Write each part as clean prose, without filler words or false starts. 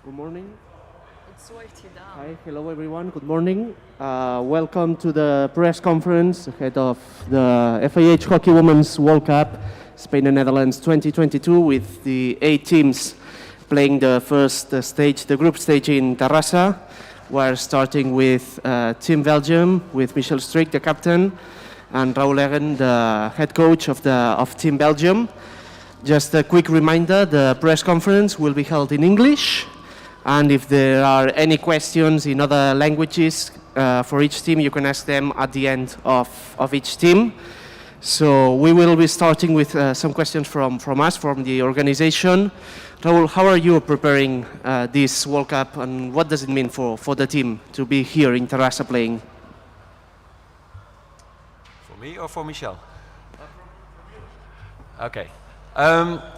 Good morning. Het zo heeft gedaan. Hi, hello everyone. Good morning. Welcome to the press conference ahead of the FIH Hockey Women's World Cup, Spain and Netherlands 2022, with the 8 teams playing the first stage, the group stage in Terrassa. We're starting with Team Belgium, with Michel Strick, the captain, and Raoul Egen, the head coach of Team Belgium. Just a quick reminder, the press conference will be held in English, and if there are any questions in other languages for each team, you can ask them at the end of each team. So we will be starting with some questions from us, from the organization. Raoul, how are you preparing this World Cup, and what does it mean for the team to be here in Terrassa playing? For me or for Michel? Okay.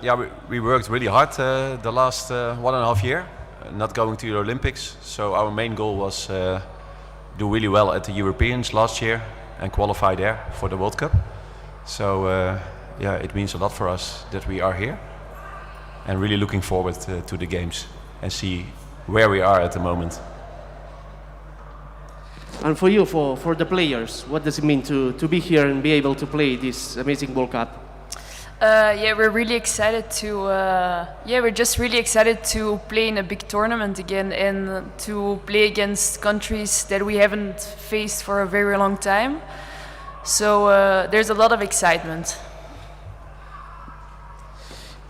Yeah, we worked really hard the last 1.5 years, not going to the Olympics. So our main goal was do really well at the Europeans last year and qualify there for the World Cup. So yeah, it means a lot for us that we are here and really looking forward to the games and see where we are at the moment. And for you, for the players, what does it mean to be here and be able to play this amazing World Cup? Yeah, we're really excited to. We're just really excited to play in a big tournament again and to play against countries that we haven't faced for a very long time. So there's a lot of excitement.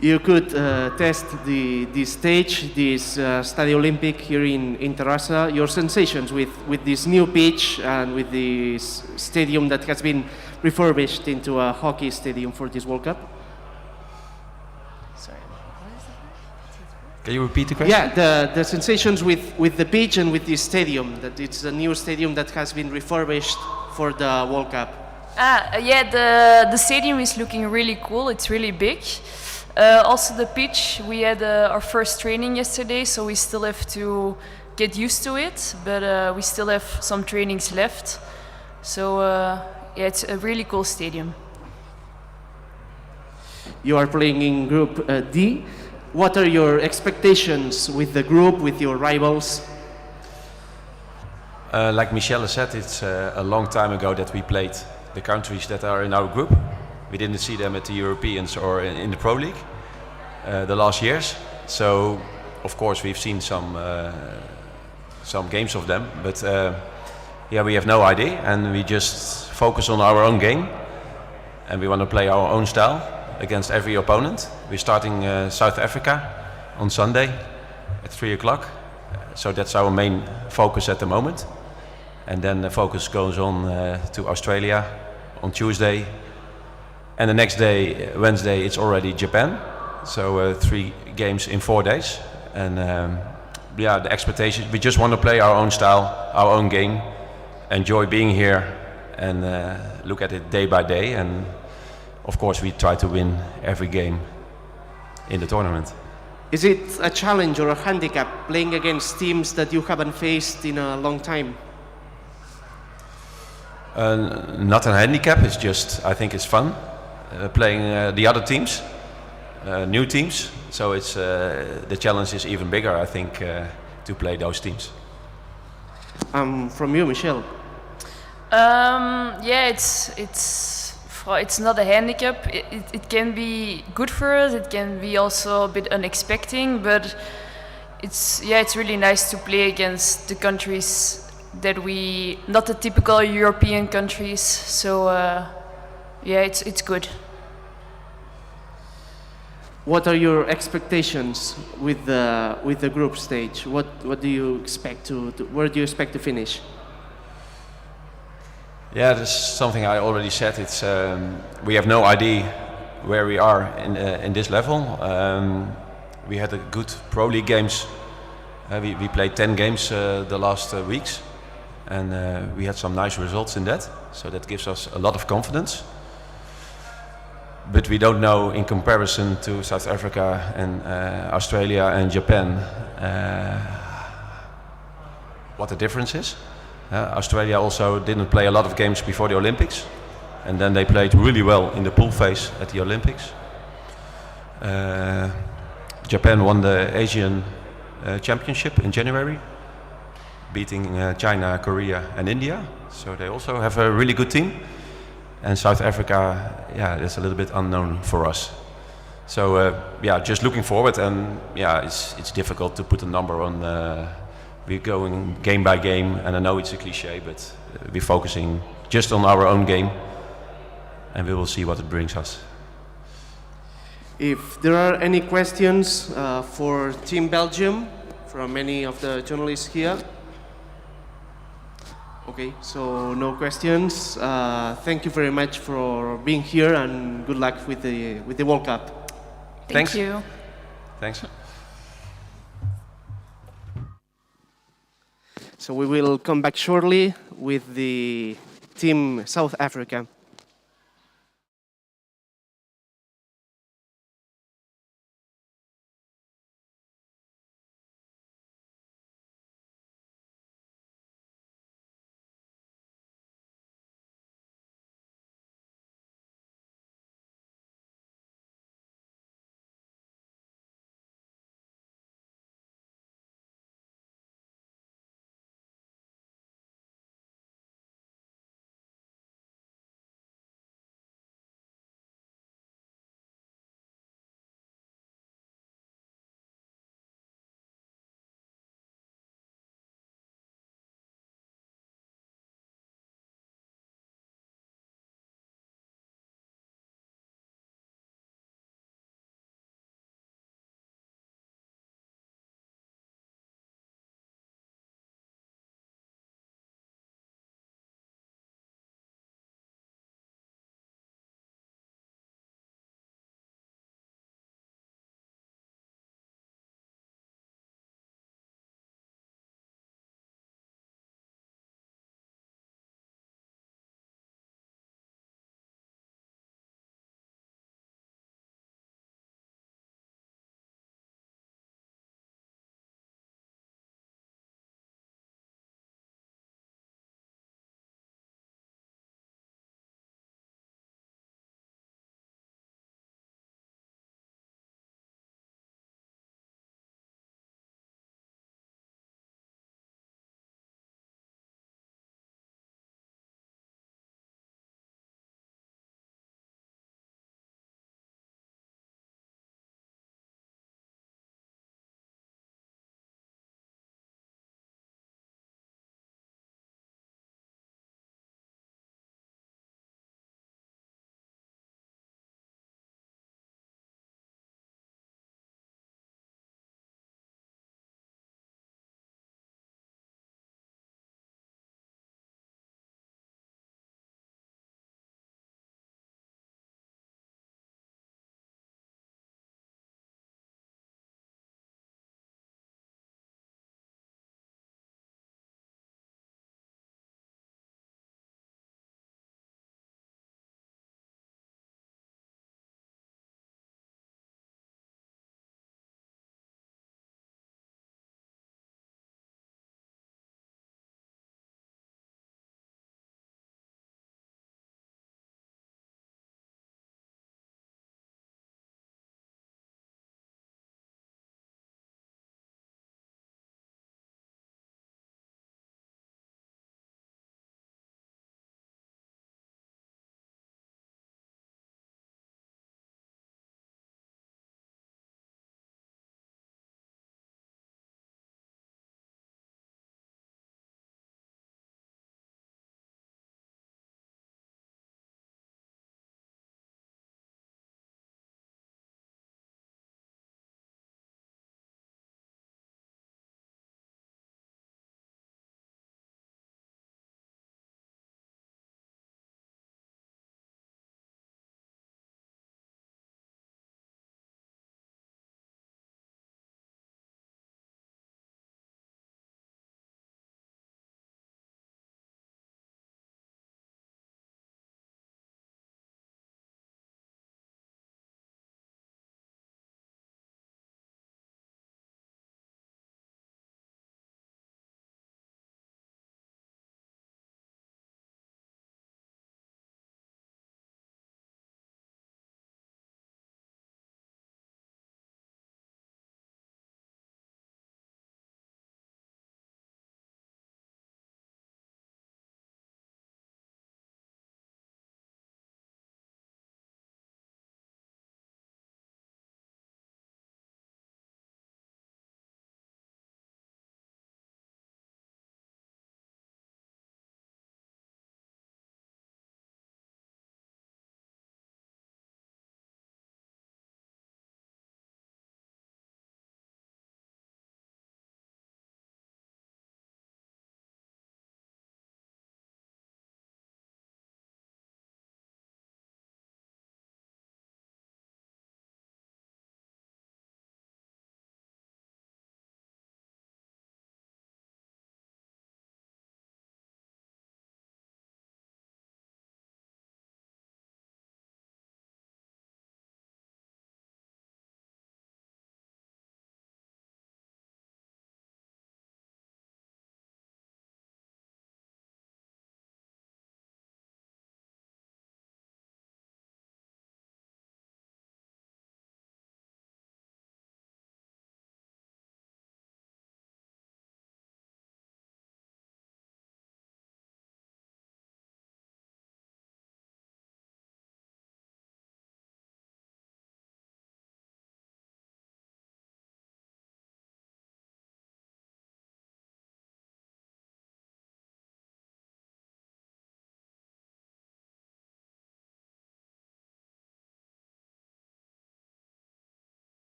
You could test the stage, this Stadio Olympic here in Terrassa. Your sensations with this new pitch and with this stadium that has been refurbished into a hockey stadium for this World Cup? Sorry. Can you repeat the question? Yeah, the sensations with the pitch and with this stadium, that it's a new stadium that has been refurbished for the World Cup. The stadium is looking really cool. It's really big. Also the pitch, we had our first training yesterday, so we still have to get used to it, but we still have some trainings left. So yeah, it's a really cool stadium. You are playing in Group D. What are your expectations with the group, with your rivals? Like Michel said, it's a long time ago that we played the countries that are in our group. We didn't see them at the Europeans or in the Pro League the last years. So, of course, we've seen some games of them, but yeah, we have no idea, and we just focus on our own game, and we want to play our own style against every opponent. We're starting South Africa on Sunday at 3 o'clock, so that's our main focus at the moment. And then the focus goes on to Australia on Tuesday. And the next day, Wednesday, it's already Japan. So 3 games in 4 days. And yeah, the expectation, we just want to play our own style, our own game, enjoy being here and look at it day by day. And of course, we try to win every game in the tournament. Is it a challenge or a handicap playing against teams that you haven't faced in a long time? Not a handicap, it's just, I think it's fun. Playing the other teams, new teams, so it's the challenge is even bigger, I think, to play those teams. From you, Michel. Yeah, it's not a handicap. It can be good for us. It can be also a bit unexpected, but it's really nice to play against the countries that not the typical European countries. So. Yeah, it's good. What are your expectations with the group stage? What do you expect where do you expect to finish? Yeah, that's something I already said. It's we have no idea where we are in this level. We had a good Pro League games. We played 10 games the last weeks, and we had some nice results in that. So that gives us a lot of confidence. But we don't know, in comparison to South Africa and Australia and Japan, what the difference is. Australia also didn't play a lot of games before the Olympics, and then they played really well in the pool phase at the Olympics. Japan won the Asian Championship in January, beating China, Korea, and India. So they also have a really good team. And South Africa, yeah, that's a little bit unknown for us. So yeah, just looking forward, and yeah, it's difficult to put a number on. We're going game by game, and I know it's a cliche, but we're focusing just on our own game, and we will see what it brings us. If there are any questions for Team Belgium from any of the journalists here. Okay, so no questions. Thank you very much for being here, and good luck with the World Cup. Thanks. Thank you. Thanks. So we will come back shortly with the Team South Africa.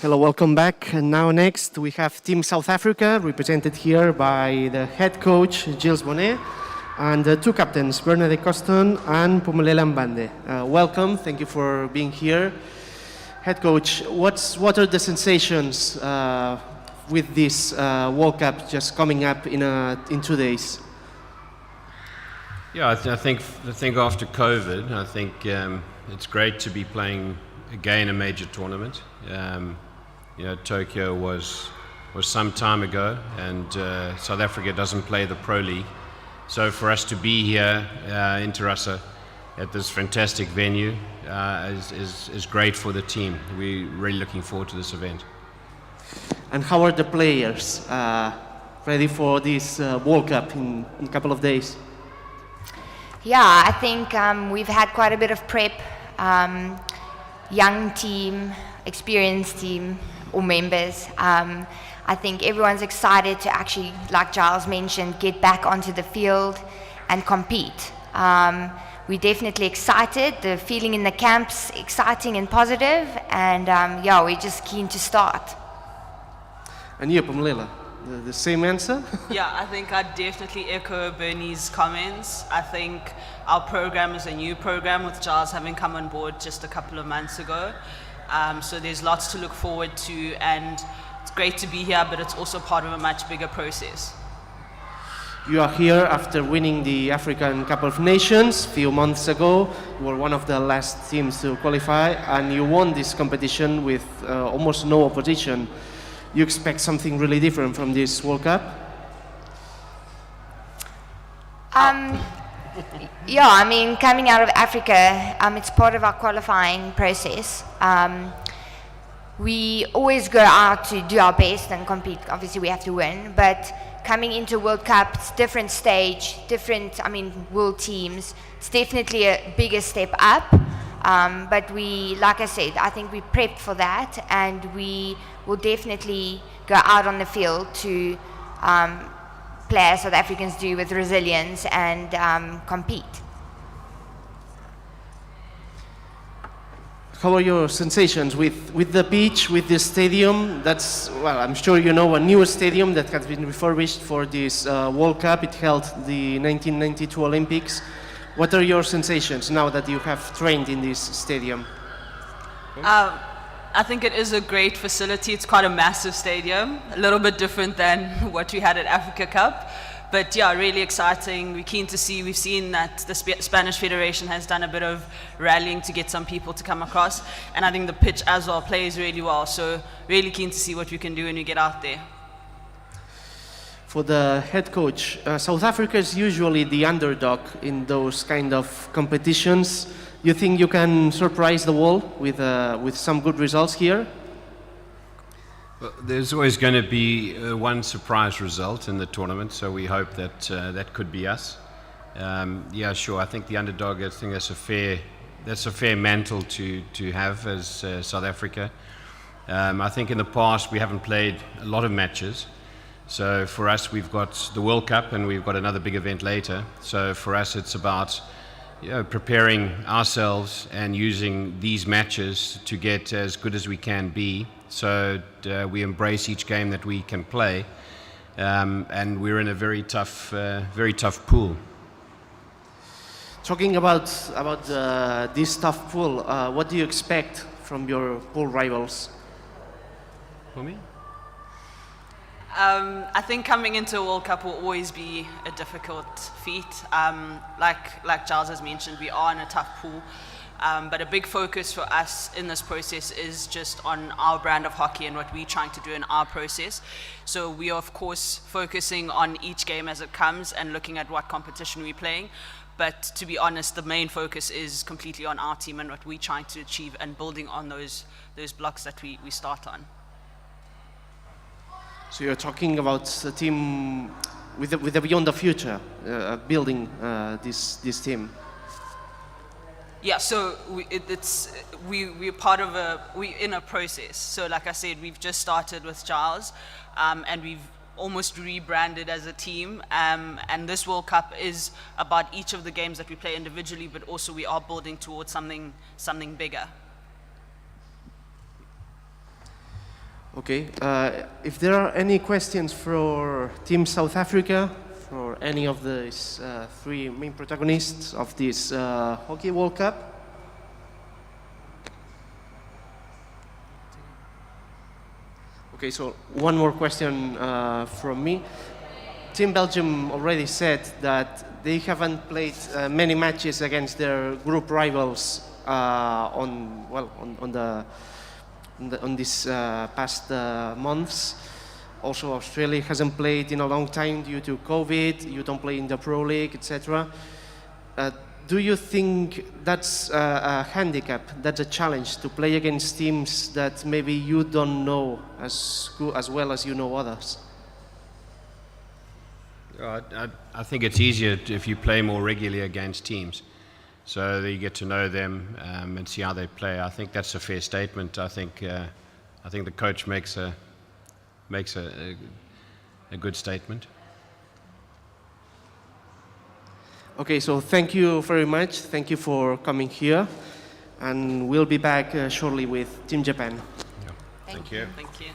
Hello, welcome back. And now next we have Team South Africa, represented here by the head coach, Gilles Bonnet, and the two captains, Bernadette Coston and Pumelela Mbande. Welcome, thank you for being here. Head coach, what are the sensations with this World Cup just coming up in 2 days? Yeah, I think after COVID, I think it's great to be playing again a major tournament. Tokyo was some time ago, and South Africa doesn't play the Pro League. So for us to be here in Terrassa at this fantastic venue is great for the team. We're really looking forward to this event. And how are the players ready for this World Cup in a couple of days? Yeah, I think we've had quite a bit of prep. Young team, experienced team, or members. I think everyone's excited to actually, like Giles mentioned, get back onto the field and compete. We're definitely excited. The feeling in the camp's exciting and positive, and we're just keen to start. And you, Pumelela, the same answer? Yeah, I think I'd definitely echo Bernie's comments. I think our program is a new program with Giles having come on board just a couple of months ago. So there's lots to look forward to, and it's great to be here, but it's also part of a much bigger process. You are here after winning the African Cup of Nations a few months ago. You were one of the last teams to qualify, and you won this competition with almost no opposition. You expect something really different from this World Cup? Yeah, I mean, coming out of Africa, it's part of our qualifying process. We always go out to do our best and compete. Obviously, we have to win, but coming into World Cup, it's different stage, world teams. It's definitely a bigger step up. But we, like I said, I think we prepped for that, and we will definitely go out on the field to play as South Africans do, with resilience and compete. How are your sensations with the pitch, with the stadium? That's, well, I'm sure you know, a new stadium that has been refurbished for this World Cup. It held the 1992 Olympics. What are your sensations now that you have trained in this stadium? I think it is a great facility. It's quite a massive stadium, a little bit different than what we had at Africa Cup. But yeah, really exciting. We're keen to see. We've seen that the Spanish Federation has done a bit of rallying to get some people to come across. And I think the pitch as well plays really well. So really keen to see what we can do when we get out there. For the head coach, South Africa is usually the underdog in those kind of competitions. You think you can surprise the world with some good results here? Well, there's always going to be one surprise result in the tournament, so we hope that that could be us. Yeah, sure. I think the underdog. I think that's a fair mantle to have as South Africa. I think in the past we haven't played a lot of matches. So for us, we've got the World Cup and we've got another big event later. So for us, it's about preparing ourselves and using these matches to get as good as we can be. So we embrace each game that we can play, and we're in a very tough pool. Talking about this tough pool, what do you expect from your pool rivals? For me? I think coming into a World Cup will always be a difficult feat. Like Giles has mentioned, we are in a tough pool. But a big focus for us in this process is just on our brand of hockey and what we're trying to do in our process. So we are, of course, focusing on each game as it comes and looking at what competition we're playing. But to be honest, the main focus is completely on our team and what we're trying to achieve and building on those blocks that we start on. So you're talking about a team with a beyond the future, building this team. Yeah, so we're part of we're in a process. So like I said, we've just started with Giles, and we've almost rebranded as a team. And this World Cup is about each of the games that we play individually, but also we are building towards something bigger. Okay. If there are any questions for Team South Africa, for any of these three main protagonists of this Hockey World Cup? Okay, so one more question from me. Team Belgium already said that they haven't played many matches against their group rivals on these past months. Also, Australia hasn't played in a long time due to COVID. You don't play in the Pro League, etc. Do you think that's a handicap, that's a challenge to play against teams that maybe you don't know as well as you know others? I think it's easier if you play more regularly against teams, so that you get to know them and see how they play. I think that's a fair statement. I think the coach makes a good statement. Okay, so thank you very much. Thank you for coming here, and we'll be back shortly with Team Japan. Yeah. Thank you. Thank you.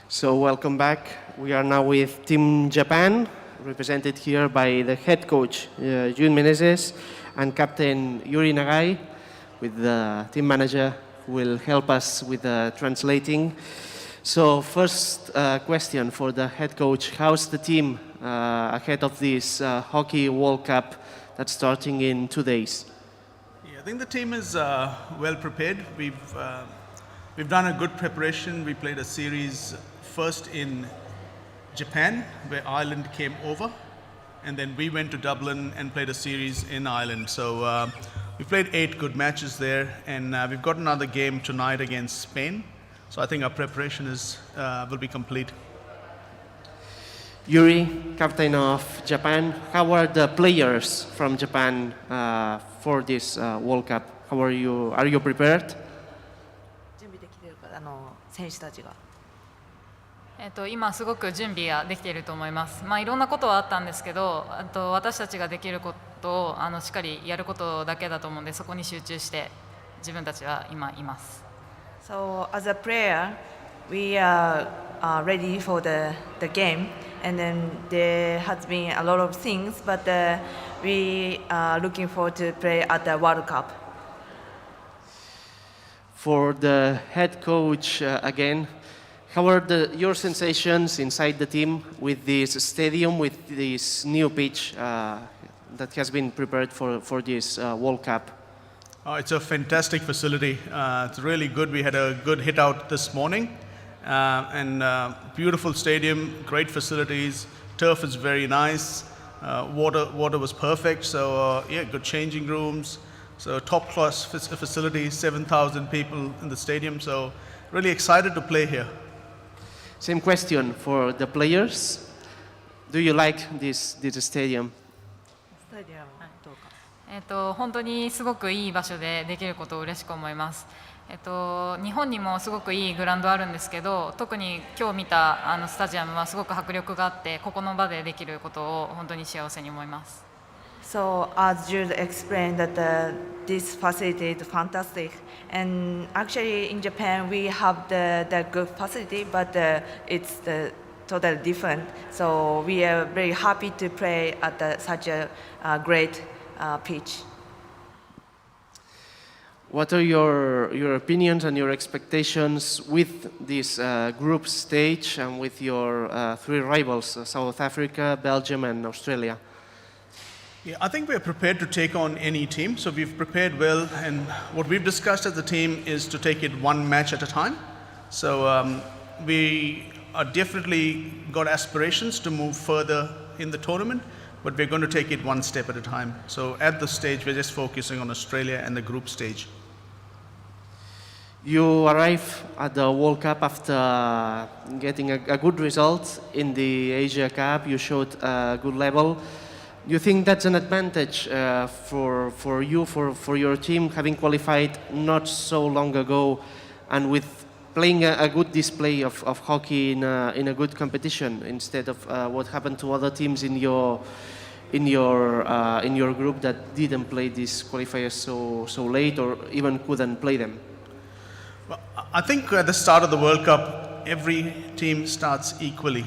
So welcome back. We are now with Team Japan, represented here by the head coach, Jun Menezes, and Captain Yuri Nagai, with the team manager who will help us with the translating. So first question for the head coach, how's the team ahead of this Hockey World Cup that's starting in 2 days? Yeah, I think the team is well prepared. We've done a good preparation. We played a series first in Japan, where Ireland came over, and then we went to Dublin and played a series in Ireland. So we played 8 good matches there, and we've got another game tonight against Spain. So I think our preparation will be complete. Yuri, captain of Japan, how are the players from Japan for this World Cup? How are you? Are you prepared? 準備できてるから選手たちが。今すごく準備ができていると思います。いろんなことはあったんですけど、私たちができることをしっかりやることだけだと思うので、そこに集中して自分たちは今います。So as a player, we are ready for the game, and then there has been a lot of things, but we are looking forward to play at the World Cup. For the head coach again, how are your sensations inside the team with this stadium, with this new pitch that has been prepared for this World Cup? It's a fantastic facility. It's really good. We had a good hit out this morning, and beautiful stadium, great facilities. Turf is very nice. Water was perfect. So yeah, good changing rooms. So top class facility, 7,000 people in the stadium. So really excited to play here. Same question for the players. Do you like this stadium? スタジアムどうか。本当にすごくいい場所でできることを嬉しく思います。日本にもすごくいいグラウンドあるんですけど、特に今日見たスタジアムはすごく迫力があって、ここの場でできることを本当に幸せに思います。So as Jude explained that this facility is fantastic, and actually in Japan we have the good facility, but it's totally different. So we are very happy to play at such a great pitch. What are your opinions and your expectations with this group stage and with your 3 rivals, South Africa, Belgium and Australia? Yeah, I think we're prepared to take on any team. So we've prepared well, and what we've discussed as a team is to take it 1 match at a time. So we are definitely got aspirations to move further in the tournament, but we're going to take it 1 step at a time. So at this stage, we're just focusing on Australia and the group stage. You arrive at the World Cup after getting a good result in the Asia Cup. You showed a good level. Do you think that's an advantage for you, for your team, having qualified not so long ago, and with playing a good display of hockey in a good competition instead of what happened to other teams in your group that didn't play these qualifiers so late or even couldn't play them? Well, I think at the start of the World Cup, every team starts equally.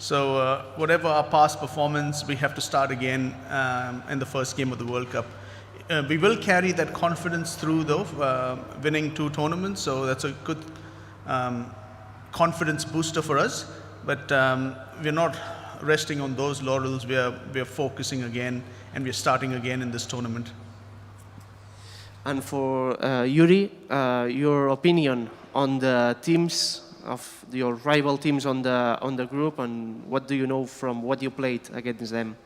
So whatever our past performance, we have to start again in the first game of the World Cup. We will carry that confidence through though, winning 2 tournaments, so that's a good confidence booster for us. But we're not resting on those laurels. We are focusing again, and we're starting again in this tournament. And for Yuri, your opinion on the teams of your rival teams on the group, and what do you know from what you played against them?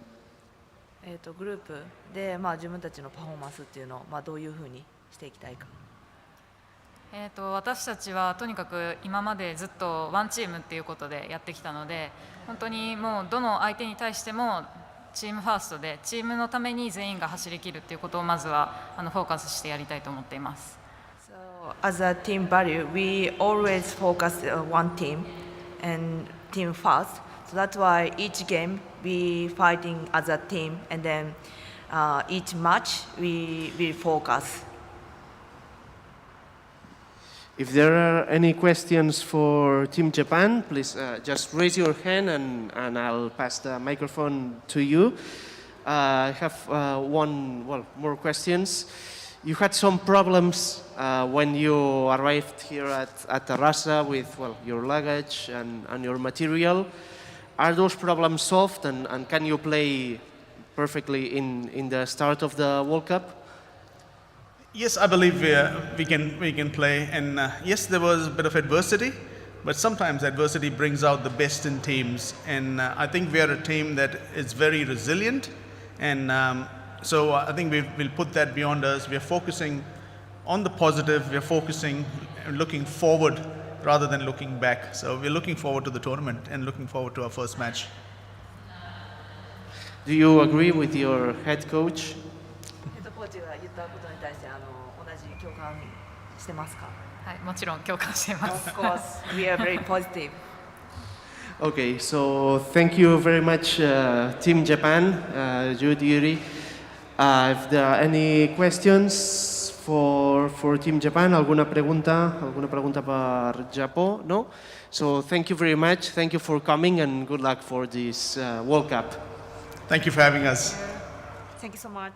グループで自分たちのパフォーマンスっていうのをどういうふうにしていきたいか。私たちはとにかく今までずっとワンチームっていうことでやってきたので、本当にもうどの相手に対してもチームファーストでチームのために全員が走り切るっていうことをまずはフォーカスしてやりたいと思っています。So as a team value, we always focus on one team and team first. So that's why each game we fighting as a team, and then each match we focus. If there are any questions for Team Japan, please just raise your hand and I'll pass the microphone to you. I have more questions. You had some problems when you arrived here at Terrassa with your luggage and your material. Are those problems solved and can you play perfectly in the start of the World Cup? Yes, I believe we can play, and yes, there was a bit of adversity, but sometimes adversity brings out the best in teams, and I think we are a team that is very resilient, and so I think we'll put that beyond us. We are focusing on the positive. We are focusing and looking forward rather than looking back. So we're looking forward to the tournament and looking forward to our first match. Do you agree with your head coach? ヘッドコーチが言ったことに対して同じ共感してますか？はい、もちろん共感しています。 Of course, we are very positive. Okay, so thank you very much, Team Japan, Jude, Yuri. If there are any questions for Team Japan, alguna pregunta per Japó? No? So thank you very much. Thank you for coming and good luck for this World Cup. Thank you for having us. Thank you so much.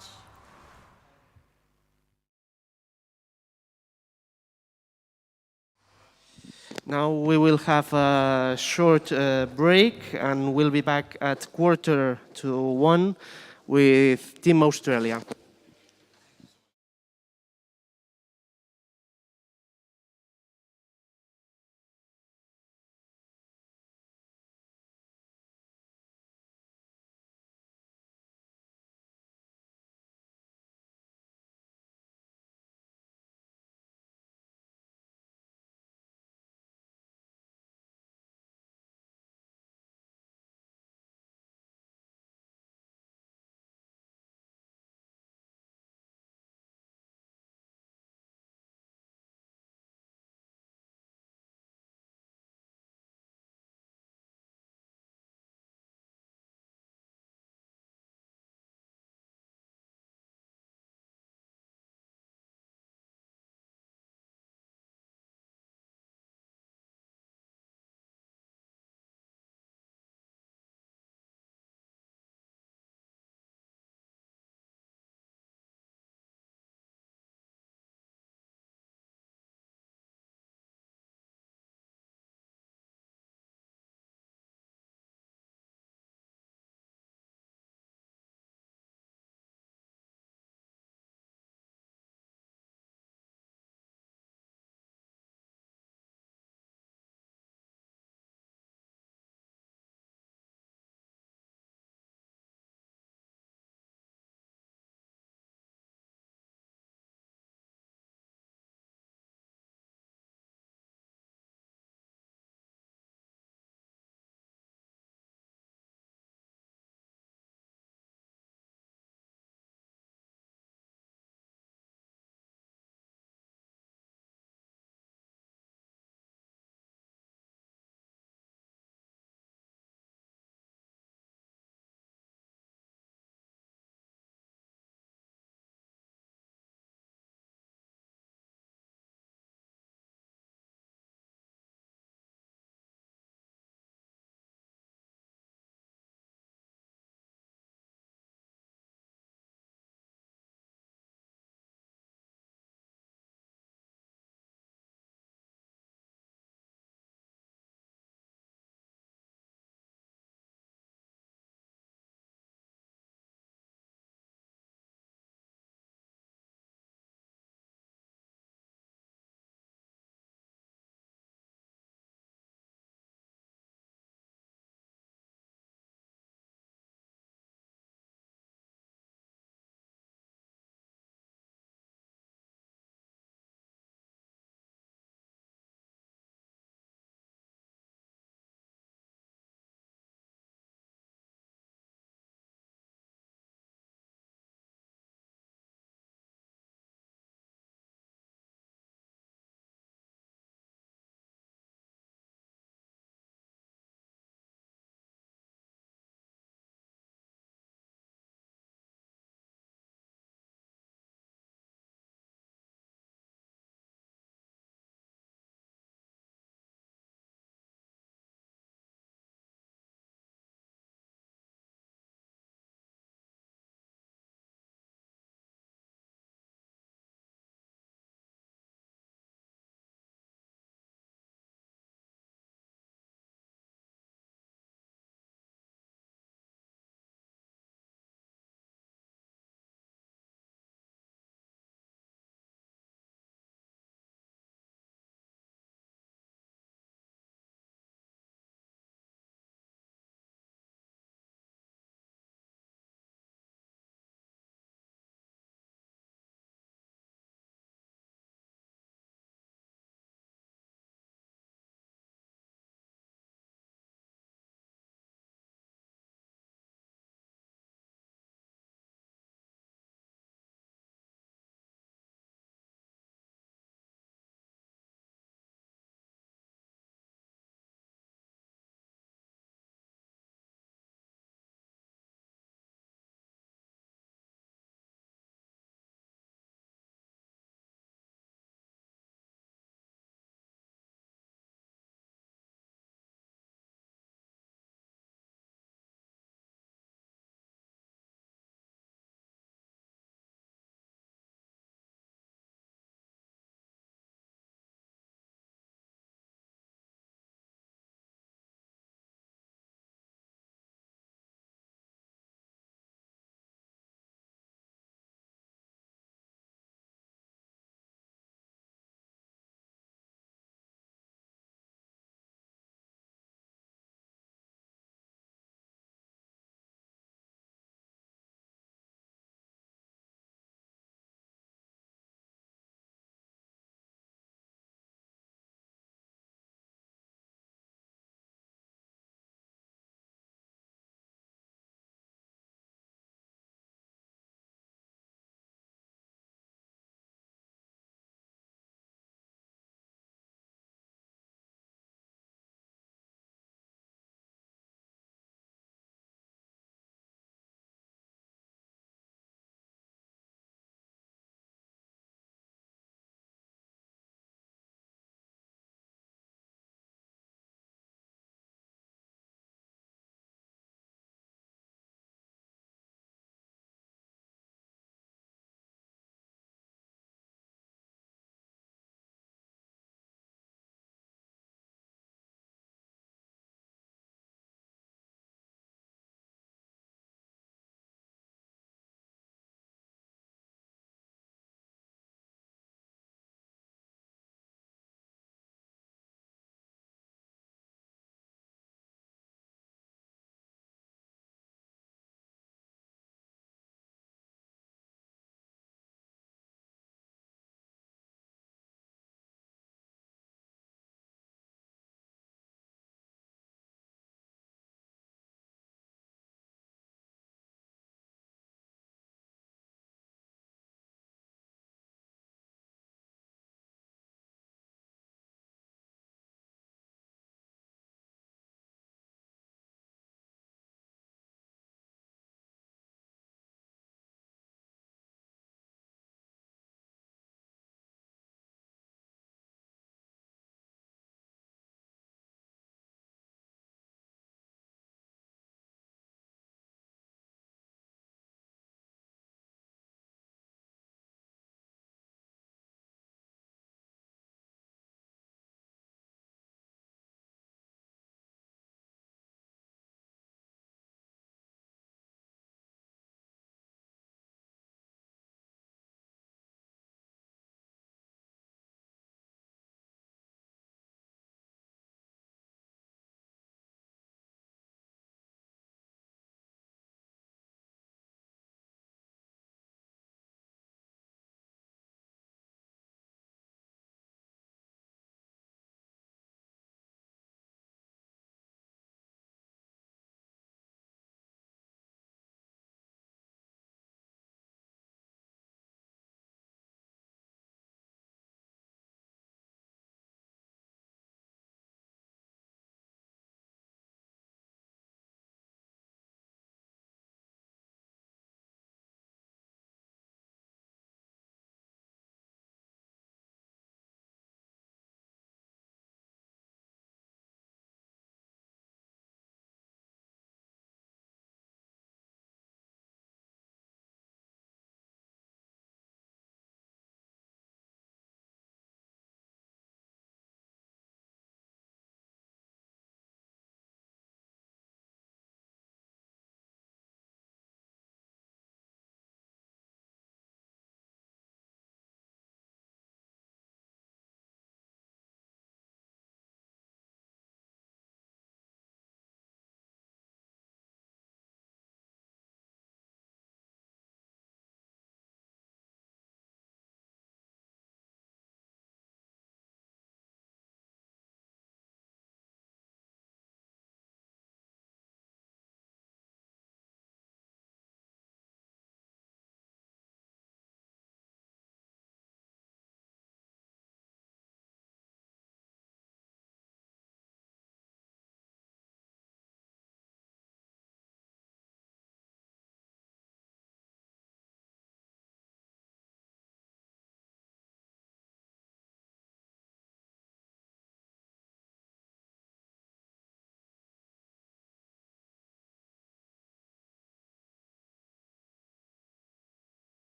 Now we will have a short break and we'll be back at 1:45 with Team Australia.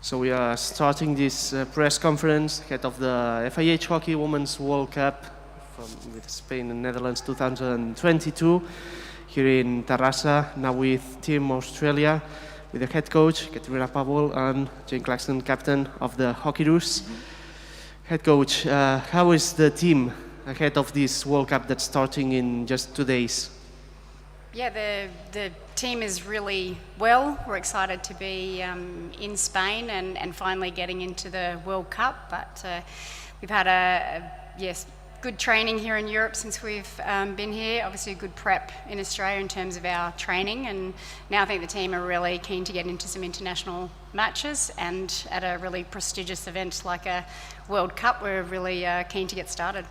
So we are starting this press conference ahead of the FIH Hockey Women's World Cup with Spain and Netherlands 2022 here in Terrassa, now with Team Australia, with the head coach, Katrina Powell, and Jane Claxton, captain of the Hockeyroos. Head coach, how is the team ahead of this World Cup that's starting in just 2 days? Yeah, the team is really well. We're excited to be in Spain and finally getting into the World Cup. But we've had good training here in Europe since we've been here. Obviously a good prep in Australia in terms of our training. And now I think the team are really keen to get into some international matches. And at a really prestigious event like a World Cup, we're really keen to get started.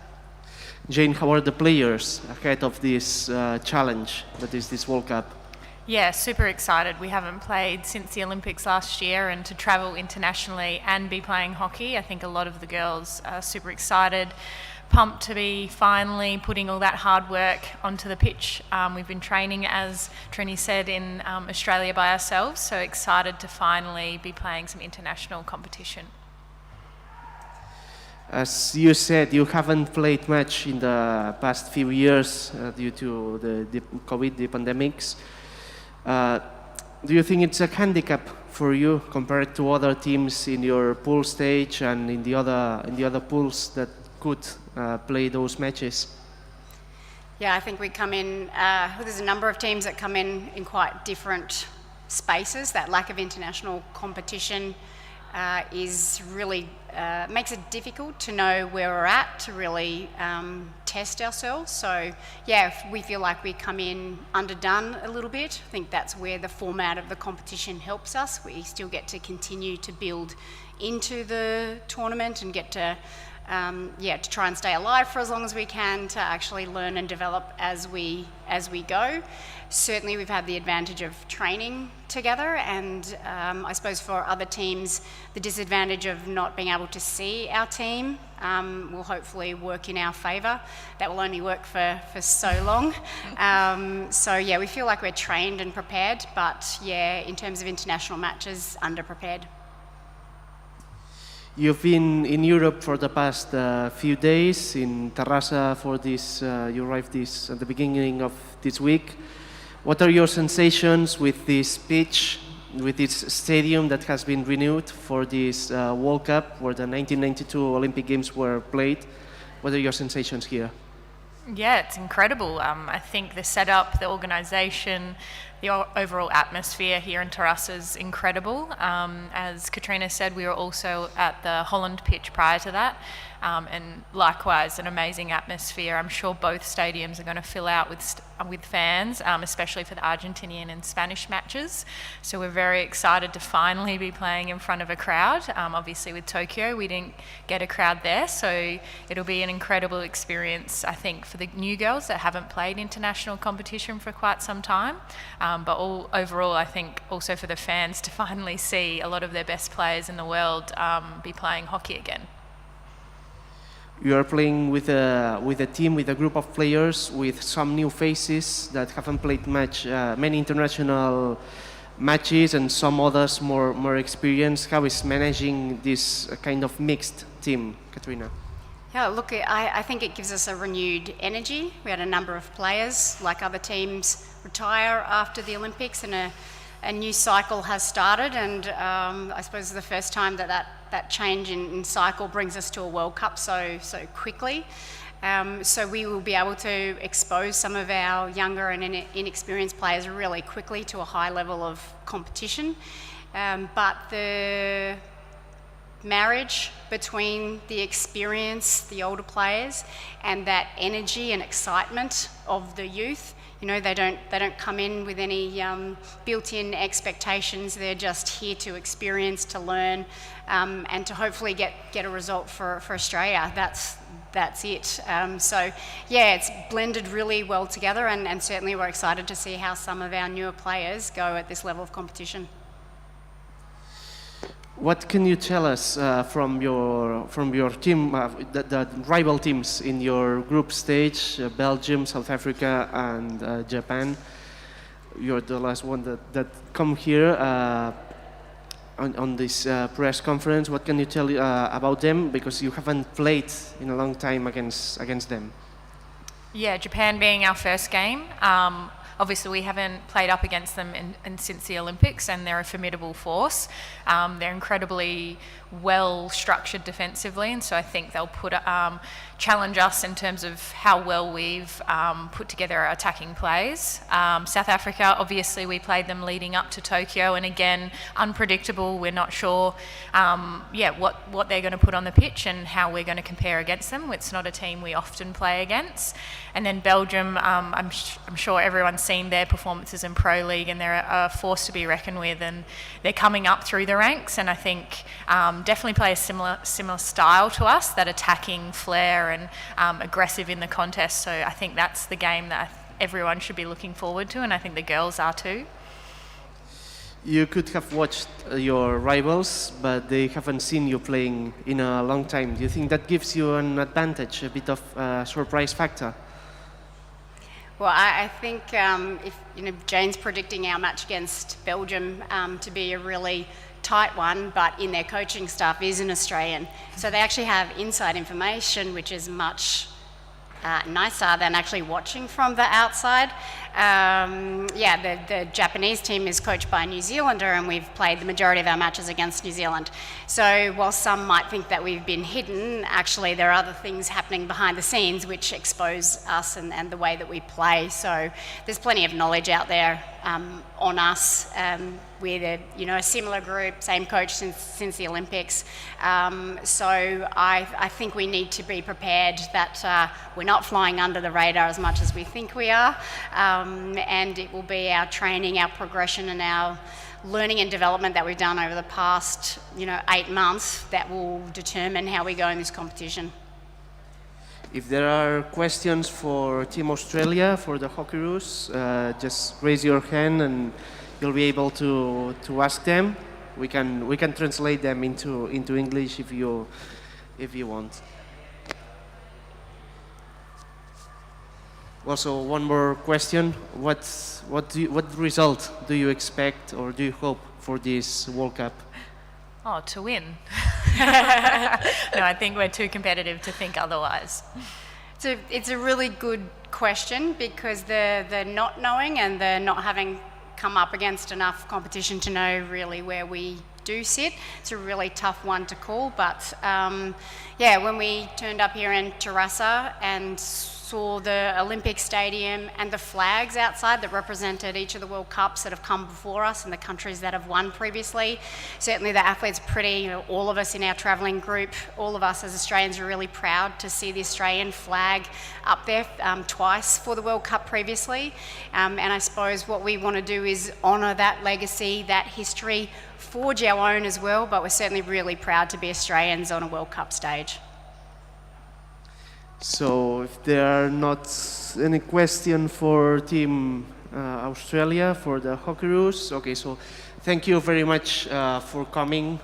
Jane, how are the players ahead of this challenge that is this World Cup? Yeah, super excited. We haven't played since the Olympics last year, and to travel internationally and be playing hockey, I think a lot of the girls are super excited, pumped to be finally putting all that hard work onto the pitch. We've been training, as Trini said, in Australia by ourselves, so excited to finally be playing some international competition. As you said, you haven't played much in the past few years due to the COVID, the pandemics. Do you think it's a handicap for you compared to other teams in your pool stage and in the other pools that could play those matches? Yeah, I think we come in, there's a number of teams that come in quite different spaces. That lack of international competition is really makes it difficult to know where we're at to really test ourselves. So yeah, if we feel like we come in underdone a little bit, I think that's where the format of the competition helps us. We still get to continue to build into the tournament and get to to try and stay alive for as long as we can, to actually learn and develop as we go. Certainly we've had the advantage of training together, and I suppose for other teams the disadvantage of not being able to see our team will hopefully work in our favour. That will only work for so long. So yeah, we feel like we're trained and prepared, but yeah, in terms of international matches, underprepared. You've been in Europe for the past few days, in Terrassa for this, you arrived at the beginning of this week. What are your sensations with this pitch, with this stadium that has been renewed for this World Cup where the 1992 Olympic Games were played? What are your sensations here? Yeah, it's incredible. I think the setup, the organisation, the overall atmosphere here in Terrassa is incredible. As Katrina said, we were also at the Holland pitch prior to that, and likewise an amazing atmosphere. I'm sure both stadiums are going to fill out with fans, especially for the Argentinian and Spanish matches. So we're very excited to finally be playing in front of a crowd. Obviously with Tokyo, we didn't get a crowd there, so it'll be an incredible experience, I think, for the new girls that haven't played international competition for quite some time. But overall, I think also for the fans to finally see a lot of their best players in the world be playing hockey again. You are playing with a team, with a group of players, with some new faces that haven't played many international matches, and some others more experienced. How is managing this kind of mixed team, Katrina? Yeah, look, I think it gives us a renewed energy. We had a number of players, like other teams, retire after the Olympics, and a new cycle has started, and I suppose the first time that change in cycle brings us to a World Cup so quickly. So we will be able to expose some of our younger and inexperienced players really quickly to a high level of competition. But the marriage between the experience, the older players, and that energy and excitement of the youth, you know, they don't come in with any built-in expectations. They're just here to experience, to learn, and to hopefully get a result for Australia. That's it. So yeah, it's blended really well together, and certainly we're excited to see how some of our newer players go at this level of competition. What can you tell us from your team, the rival teams in your group stage, Belgium, South Africa, and Japan? You're the last one that come here. on this press conference. What can you tell about them? Because you haven't played in a long time against them. Yeah, Japan being our first game. Obviously, we haven't played up against them since the Olympics, and they're a formidable force. They're incredibly well structured defensively, and so I think they'll challenge us in terms of how well we've put together our attacking plays. South Africa, obviously, we played them leading up to Tokyo, and again, unpredictable. We're not sure, what they're going to put on the pitch and how we're going to compare against them. It's not a team we often play against. And then Belgium, I'm sure everyone's seen their performances in Pro League, and they're a force to be reckoned with, and they're coming up through the ranks, and I think definitely play a similar style to us, that attacking flair and aggressive in the contest. So I think that's the game that everyone should be looking forward to, and I think the girls are too. You could have watched your rivals, but they haven't seen you playing in a long time. Do you think that gives you an advantage, a bit of surprise factor? Well, I think if Jane's predicting our match against Belgium to be a really tight one, but in their coaching staff is an Australian, so they actually have inside information, which is much nicer than actually watching from the outside. The Japanese team is coached by a New Zealander, and we've played the majority of our matches against New Zealand. So while some might think that we've been hidden, actually there are other things happening behind the scenes which expose us and the way that we play. So there's plenty of knowledge out there on us. We're a similar group, same coach since the Olympics. So I think we need to be prepared that we're not flying under the radar as much as we think we are. And it will be our training, our progression, and our learning and development that we've done over the past 8 months that will determine how we go in this competition. If there are questions for Team Australia, for the Hockeyroos, just raise your hand and you'll be able to ask them. We can translate them into English if you want. Also, one more question: what result do you expect or do you hope for this World Cup? Oh, to win. No, I think we're too competitive to think otherwise. It's a really good question, because the not knowing and the not having come up against enough competition to know really where we do sit, it's a really tough one to call. But when we turned up here in Terrassa and saw the Olympic Stadium and the flags outside that represented each of the World Cups that have come before us and the countries that have won previously. Certainly the athletes all of us in our travelling group, all of us as Australians are really proud to see the Australian flag up there twice for the World Cup previously. And I suppose what we want to do is honour that legacy, that history, forge our own as well, but we're certainly really proud to be Australians on a World Cup stage. So if there are not any question for Team Australia, for the Hockeyroos, okay, so thank you very much for coming,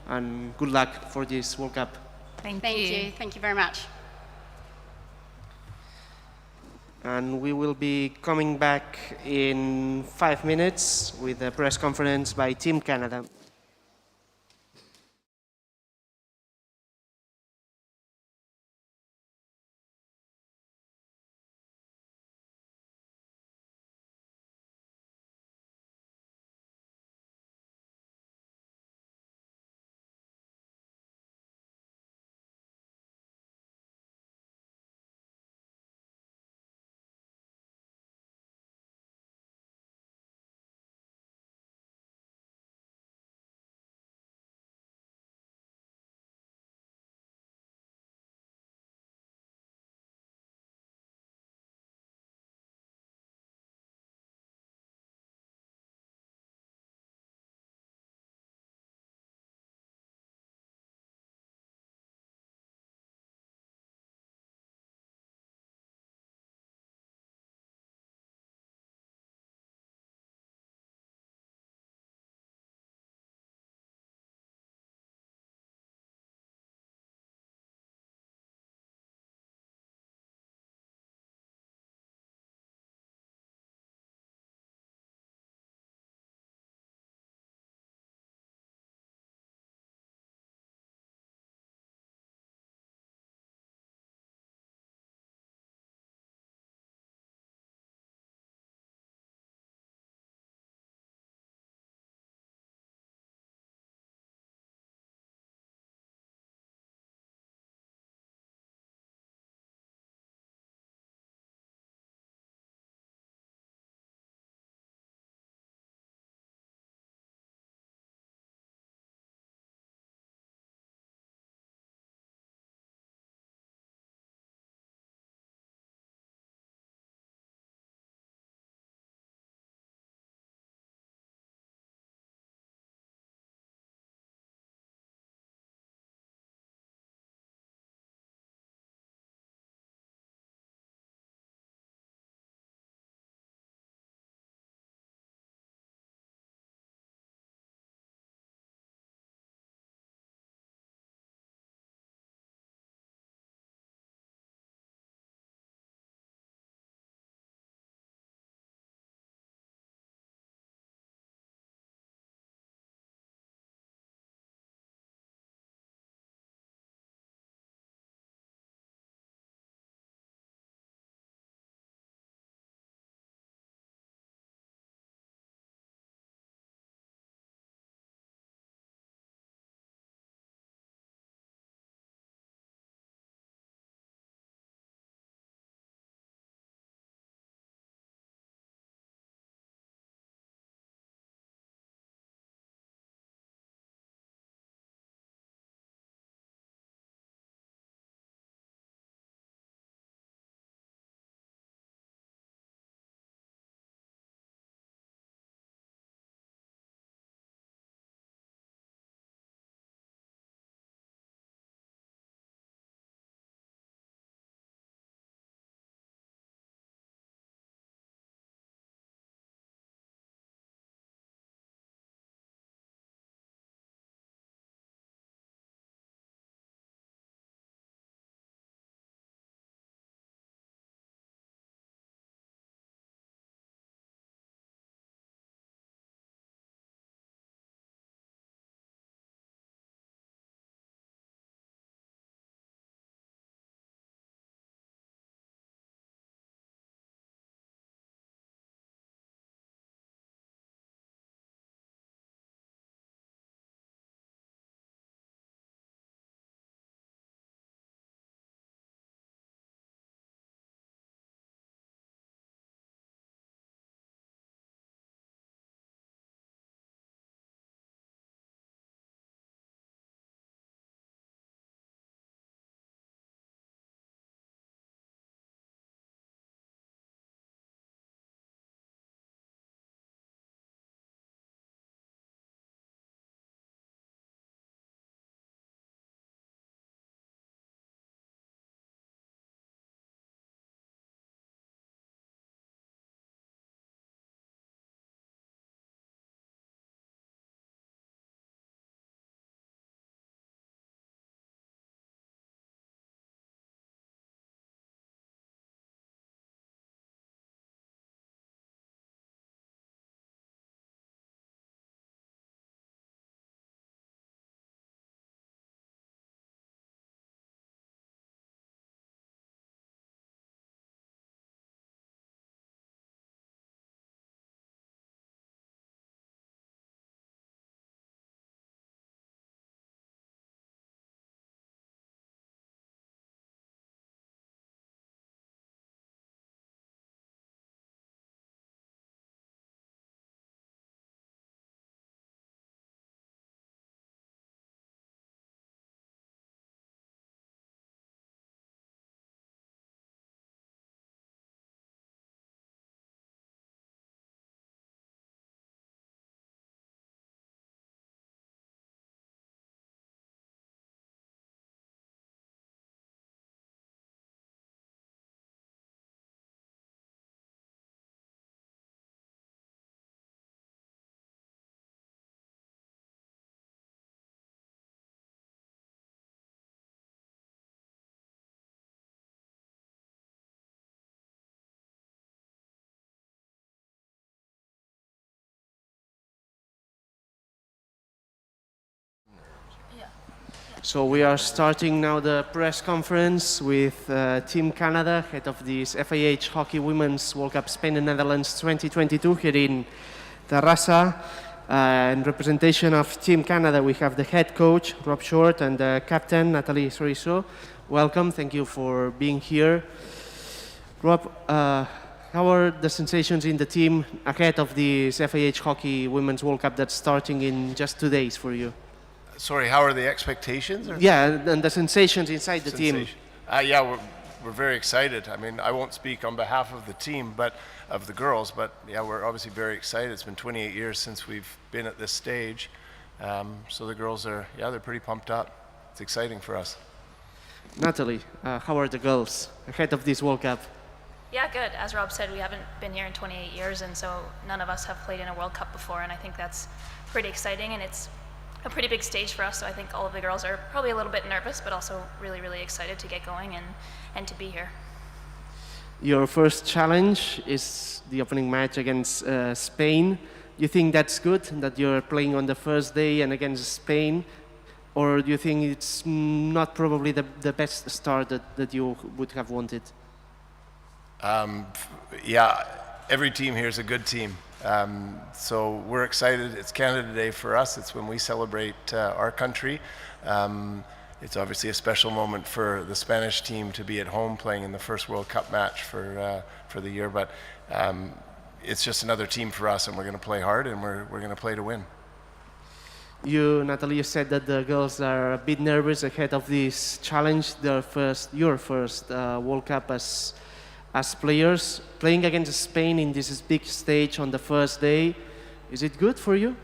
and good luck for this World Cup. Thank you. Thank you very much. And we will be coming back in 5 minutes with a press conference by Team Canada. So we are starting now the press conference with Team Canada, head of this FIH Hockey Women's World Cup Spain and Netherlands 2022 here in Terrassa. In representation of Team Canada, we have the head coach, Rob Short, and the captain, Nathalie Soriso. Welcome, thank you for being here. Rob, how are the sensations in the team ahead of this FIH Hockey Women's World Cup that's starting in just 2 days for you? Sorry, how are the expectations? Or? Yeah, and the sensations inside the team. Yeah, we're very excited. I mean, I won't speak on behalf of the team, but of the girls, but yeah, we're obviously very excited. It's been 28 years since we've been at this stage. So the girls are, yeah, they're pretty pumped up. It's exciting for us. Natalie, how are the girls ahead of this World Cup? Yeah, good. As Rob said, we haven't been here in 28 years, and so none of us have played in a World Cup before, and I think that's pretty exciting, and it's a pretty big stage for us, so I think all of the girls are probably a little bit nervous, but also really, really excited to get going and to be here. Your first challenge is the opening match against Spain. You think that's good, that you're playing on the first day and against Spain? Or do you think it's not probably the best start that you would have wanted? Yeah, every team here is a good team. So we're excited. It's Canada Day for us. It's when we celebrate our country. It's obviously a special moment for the Spanish team to be at home playing in the first World Cup match for the year. But it's just another team for us, and we're going to play hard, and we're going to play to win. You, Natalie, you said that the girls are a bit nervous ahead of this challenge, your first World Cup as players. Playing against Spain in this big stage on the first day, is it good for you?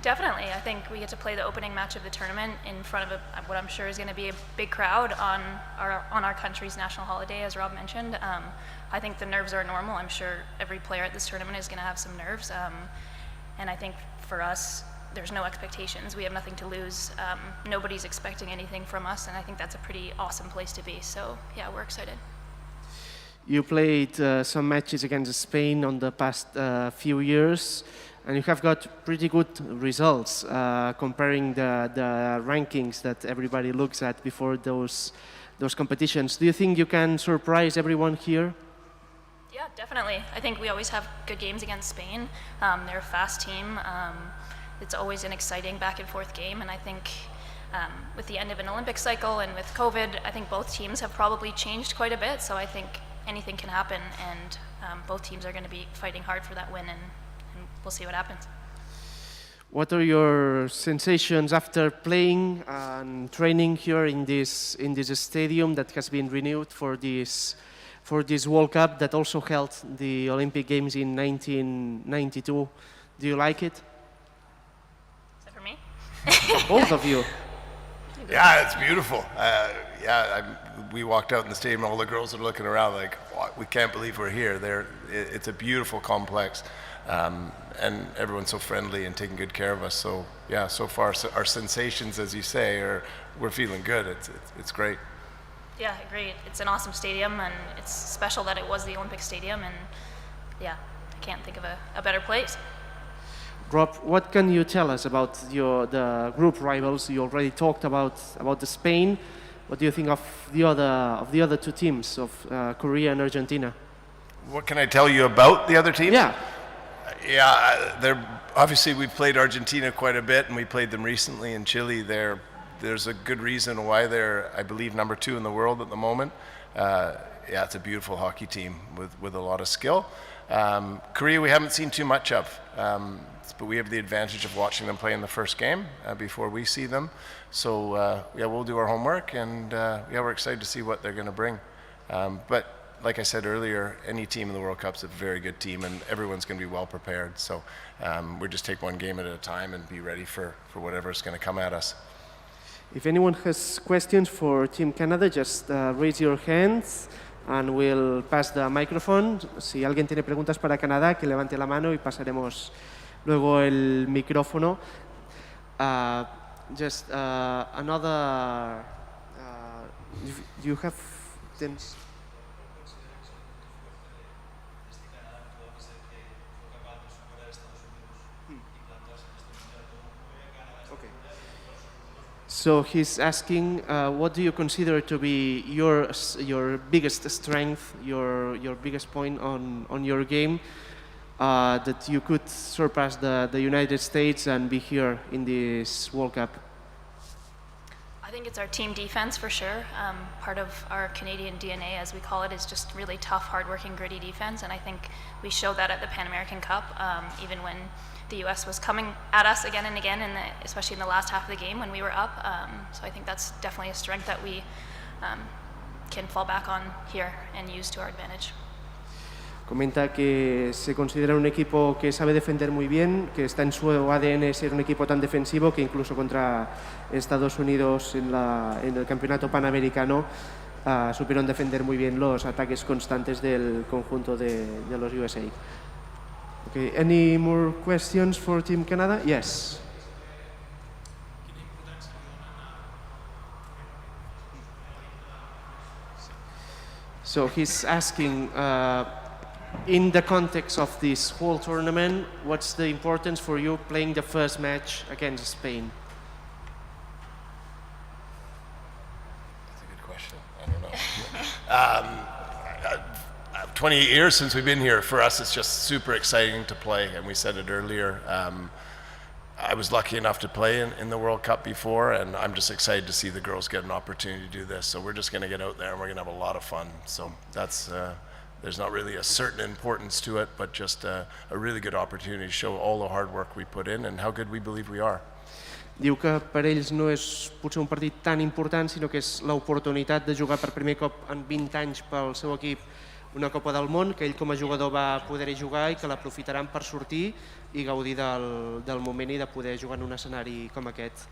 Definitely. I think we get to play the opening match of the tournament in front of what I'm sure is going to be a big crowd on our country's national holiday, as Rob mentioned. I think the nerves are normal. I'm sure every player at this tournament is going to have some nerves. And I think for us, there's no expectations. We have nothing to lose. Nobody's expecting anything from us, and I think that's a pretty awesome place to be. So yeah, we're excited. You played some matches against Spain on the past few years, and you have got pretty good results comparing the rankings that everybody looks at before those competitions. Do you think you can surprise everyone here? Yeah, definitely. I think we always have good games against Spain. They're a fast team. It's always an exciting back and forth game, and I think with the end of an Olympic cycle and with COVID, I think both teams have probably changed quite a bit, so I think anything can happen, and both teams are going to be fighting hard for that win, and we'll see what happens. What are your sensations after playing and training here in this stadium that has been renewed for this World Cup that also held the Olympic Games in 1992? Do you like it? Is that for me? Both of you. Yeah, it's beautiful. We walked out in the stadium, all the girls are looking around like, oh, we can't believe we're here. It's a beautiful complex, and everyone's so friendly and taking good care of us. So yeah, so far our sensations, as you say, we're feeling good. It's great. Yeah, I agree. It's an awesome stadium, and it's special that it was the Olympic Stadium, and yeah, I can't think of a better place. Rob, what can you tell us about the group rivals? You already talked about the Spain. What do you think of the other two teams of Korea and Argentina? What can I tell you about the other teams? Yeah. Yeah, they're obviously we've played Argentina quite a bit, and we played them recently in Chile. There's a good reason why they're, I believe, number 2 in the world at the moment. Yeah, it's a beautiful hockey team with a lot of skill. Korea we haven't seen too much of, but we have the advantage of watching them play in the first game before we see them. So yeah, we'll do our homework, and yeah, we're excited to see what they're going to bring. But like I said earlier, any team in the World Cup's a very good team, and everyone's going to be well prepared. So we'll just take one game at a time and be ready for whatever's going to come at us. If anyone has questions for Team Canada, just raise your hands and we'll pass the microphone. Si alguien tiene preguntas para Canadá, que levante la mano y pasaremos luego el micrófono. Just another. You have things. So he's asking, what do you consider to be your biggest strength, your biggest point on your game, that you could surpass the United States and be here in this World Cup? I think it's our team defense for sure. Part of our Canadian DNA, as we call it, is just really tough, hardworking, gritty defense, and I think we showed that at the Pan American Cup, even when the US was coming at us again and again, especially in the last half of the game when we were up. So I think that's definitely a strength that we can fall back on here and use to our advantage. Comenta que se considera un equipo que sabe defender muy bien, que está en su ADN ser un equipo tan defensivo que incluso contra Estados Unidos en el campeonato panamericano supieron defender muy bien los ataques constantes del conjunto de los USA. Okay, any more questions for Team Canada? Yes. So he's asking, in the context of this whole tournament, what's the importance for you playing the first match against Spain? That's a good question. I don't know. 28 years since we've been here. For us, it's just super exciting to play, and we said it earlier. I was lucky enough to play in the World Cup before, and I'm just excited to see the girls get an opportunity to do this. So we're just going to get out there and we're going to have a lot of fun. So that's there's not really a certain importance to it, but just a really good opportunity to show all the hard work we put in and how good we believe we are. Diu que per ells no és potser un partit tan important, sinó que és l'oportunitat de jugar per primer cop en 20 anys pel seu equip una Copa del Món, que ell com a jugador va poder-hi jugar i que l'aprofitaran per sortir i gaudir del moment i de poder jugar en un escenari com aquest.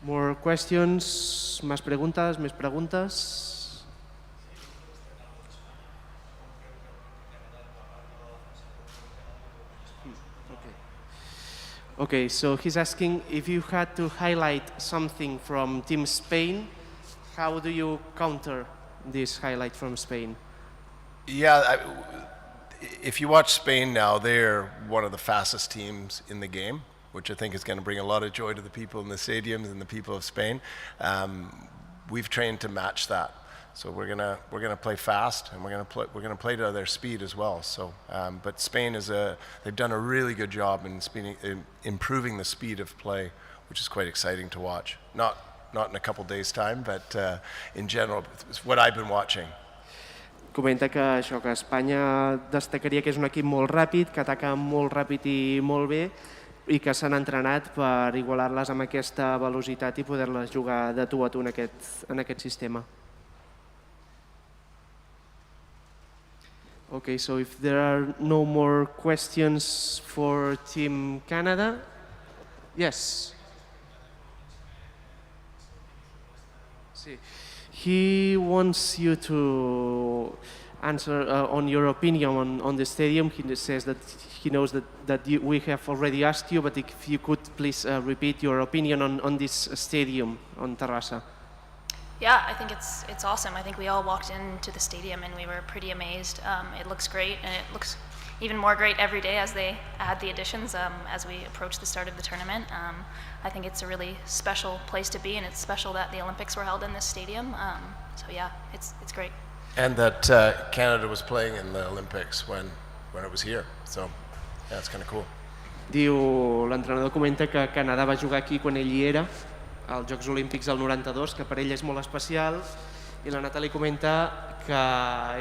More questions? Más preguntas? Més preguntes? Okay, so he's asking if you had to highlight something from Team Spain, how do you counter this highlight from Spain? Yeah, if you watch Spain now, they're one of the fastest teams in the game, which I think is going to bring a lot of joy to the people in the stadiums and the people of Spain. We've trained to match that, so we're gonna play fast, and we're gonna play to their speed as well. So, but Spain they've done a really good job in improving the speed of play, which is quite exciting to watch. Not in a couple days' time, but in general, it's what I've been watching. Comenta que això, que Espanya destacaria que és un equip molt ràpid, que ataca molt ràpid i molt bé, i que s'han entrenat per igualar-les amb aquesta velocitat i poder-les jugar de tu a tu en aquest sistema. Okay, so if there are no more questions for Team Canada, yes. He wants you to answer on your opinion on the stadium. He says that he knows that we have already asked you, but if you could please repeat your opinion on this stadium, on Terrassa. Yeah, I think it's awesome. I think we all walked into the stadium and we were pretty amazed. It looks great, and it looks even more great every day as they add the additions as we approach the start of the tournament. I think it's a really special place to be, and it's special that the Olympics were held in this stadium. So yeah, it's great. And that Canada was playing in the Olympics when it was here. So yeah, it's kind of cool. Diu, l'entrenador comenta que Canadà va jugar aquí quan ell hi era, als Jocs Olímpics del 92, que per ell és molt especial, i la Natàlia comenta que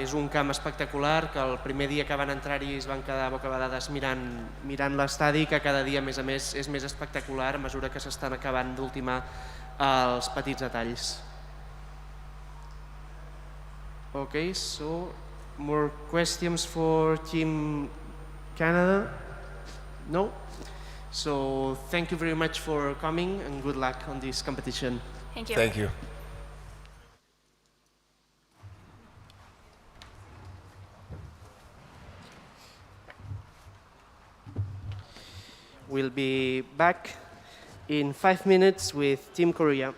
és un camp espectacular, que el primer dia que van entrar-hi es van quedar bocabadades mirant l'estadi, que cada dia, a més, és més espectacular a mesura que s'estan acabant d'ultimar els petits detalls. Okay, so more questions for Team Canada? No? So thank you very much for coming and good luck on this competition. Thank you. Thank you. We'll be back in 5 minutes with Team Korea.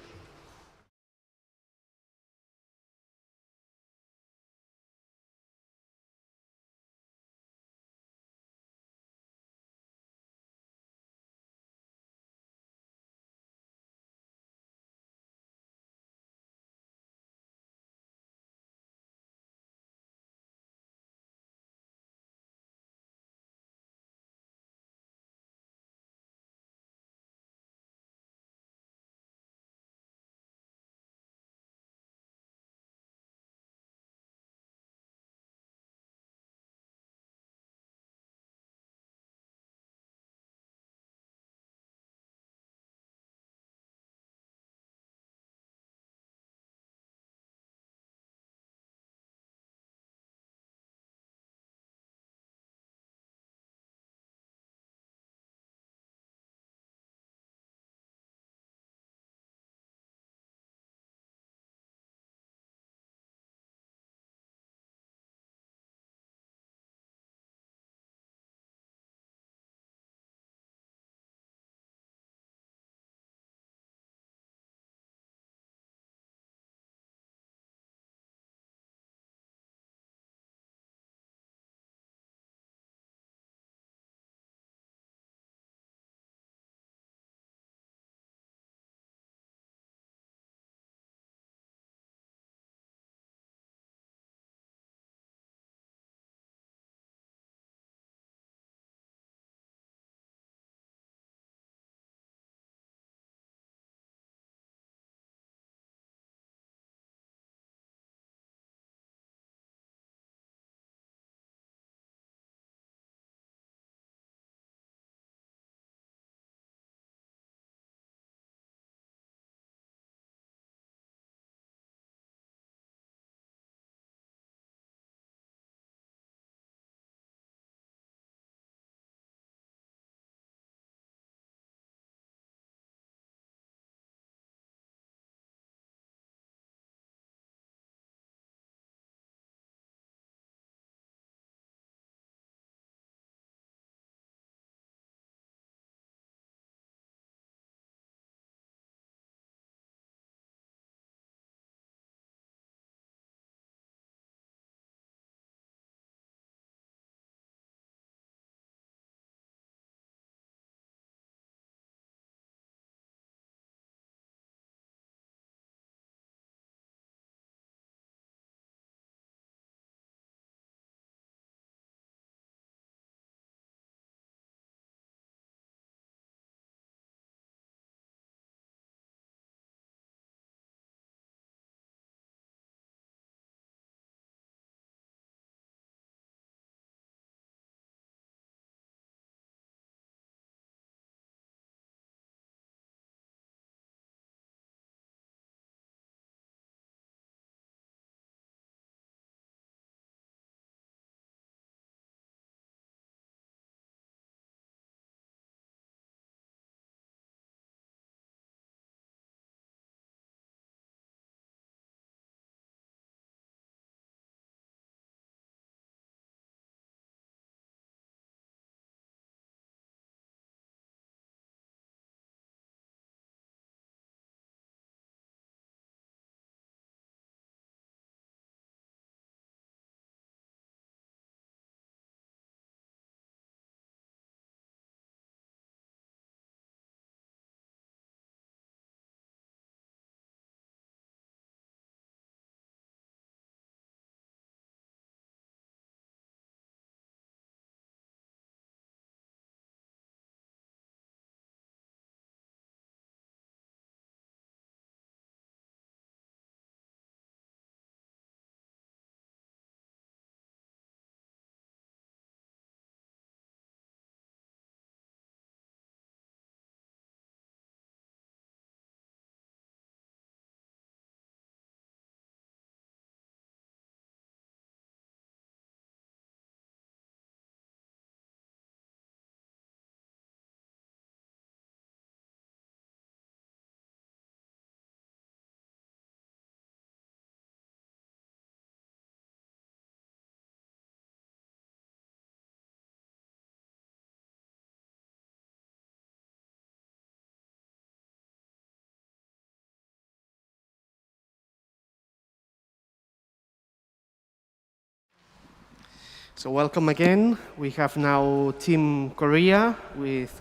So welcome again. We have now Team Korea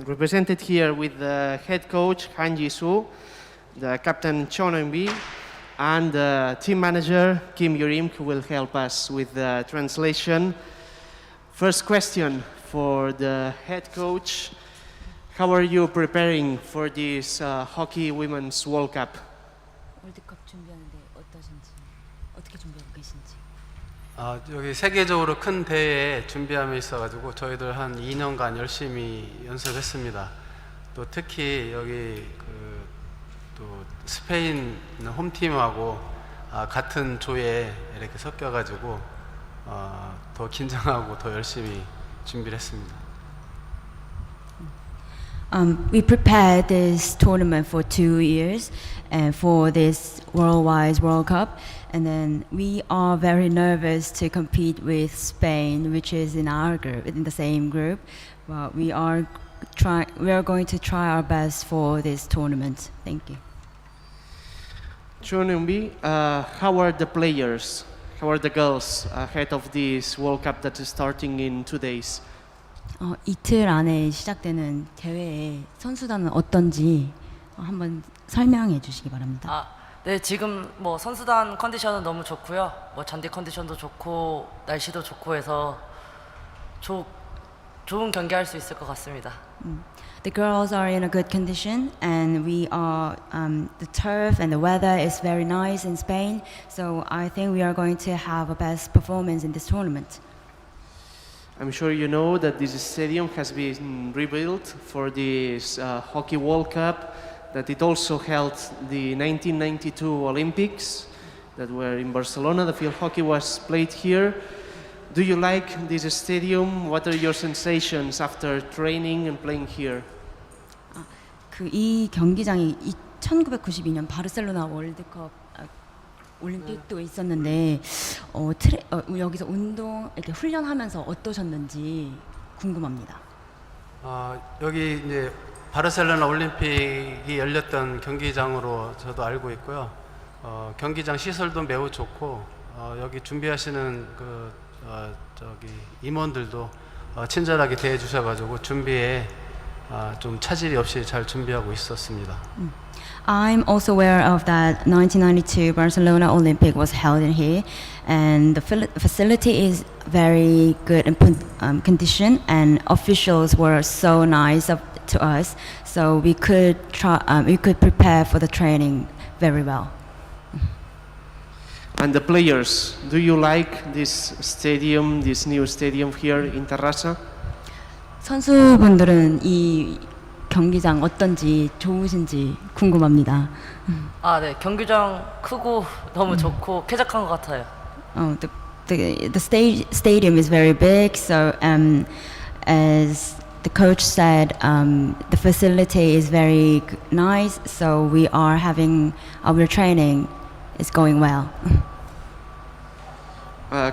represented here with the head coach Han Ji-soo, the captain Chon Eun-bi, and the team manager Kim Yurim, who will help us with the translation. First question for the head coach. How are you preparing for this Hockey Women's World Cup? 월드컵 준비하는데 어떻게 준비하고 계신지. 여기 세계적으로 큰 대회에 준비함에 있어가지고 저희들 한 2년간 열심히 연습했습니다. 또 특히 여기 또 스페인 홈팀하고 같은 조에 이렇게 섞여가지고 더 긴장하고 더 열심히 준비를 했습니다. We prepared this tournament for 2 years and for this worldwide World Cup, and then we are very nervous to compete with Spain, which is in our group, in the same group. But we are going to try our best for this tournament. Thank you. Chon Eun-bi, how are the players? How are the girls ahead of this World Cup that is starting in 2 days? 이틀 안에 시작되는 대회의 선수단은 어떤지 한번 설명해 주시기 바랍니다. 네, 지금 뭐 선수단 컨디션은 너무 좋고요. 뭐 잔디 컨디션도 좋고 날씨도 좋고 해서 좋은 경기할 수 있을 것 같습니다. The girls are in a good condition, and we are the turf and the weather is very nice in Spain. So I think we are going to have a best performance in this tournament. I'm sure you know that this stadium has been rebuilt for this Hockey World Cup, that it also held the 1992 Olympics that were in Barcelona. The field hockey was played here. Do you like this stadium? What are your sensations after training and playing here? 이 경기장이 1992년 바르셀로나 월드컵 올림픽도 있었는데 여기서 이렇게 훈련하면서 어떠셨는지 궁금합니다. 여기 이제 바르셀로나 올림픽이 열렸던 경기장으로 저도 알고 있고요. 경기장 시설도 매우 좋고 여기 준비하시는 저기 임원들도 친절하게 대해 주셔가지고 준비에 좀 차질이 없이 잘 준비하고 있었습니다. I'm also aware of that 1992 Barcelona Olympic was held in here, and the facility is very good in condition, and officials were so nice to us, so we could prepare for the training very well. And the players, do you like this stadium, this new stadium here in Terrassa? 선수분들은 이 경기장 어떤지 좋으신지 궁금합니다. 네, 경기장 크고 너무 좋고 쾌적한 것 같아요. The stadium is very big, so as the coach said, the facility is very nice, so we are having our training is going well.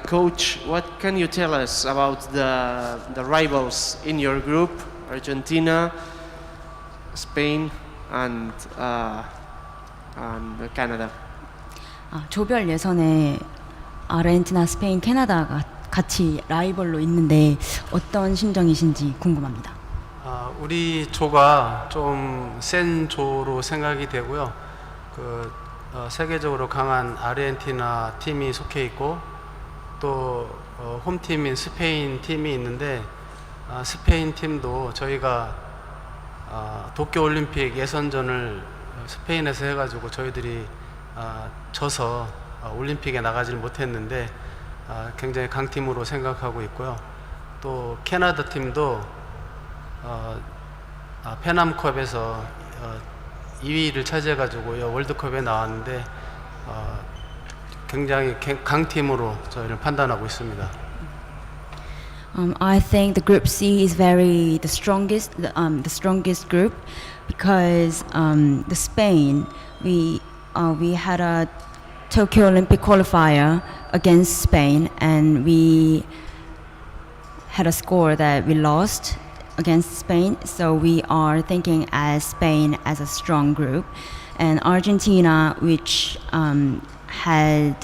Coach, what can you tell us about the rivals in your group, Argentina, Spain, and Canada? 조별 예선에 아르헨티나, 스페인, 캐나다가 같이 라이벌로 있는데 어떤 심정이신지 궁금합니다. 우리 조가 좀 센 조로 생각이 되고요. 세계적으로 강한 아르헨티나 팀이 속해 있고 또 홈팀인 스페인 팀이 있는데 스페인 팀도 저희가 도쿄올림픽 예선전을 스페인에서 해가지고 저희들이 져서 올림픽에 나가질 못했는데 굉장히 강팀으로 생각하고 있고요. 또 캐나다 팀도 페남컵에서 2위를 차지해가지고 월드컵에 나왔는데 굉장히 강팀으로 저희를 판단하고 있습니다. I think the Group C is the strongest group because the Spain we had a Tokyo Olympic qualifier against Spain, and we had a score that we lost against Spain, so we are thinking as Spain as a strong group, and Argentina, which has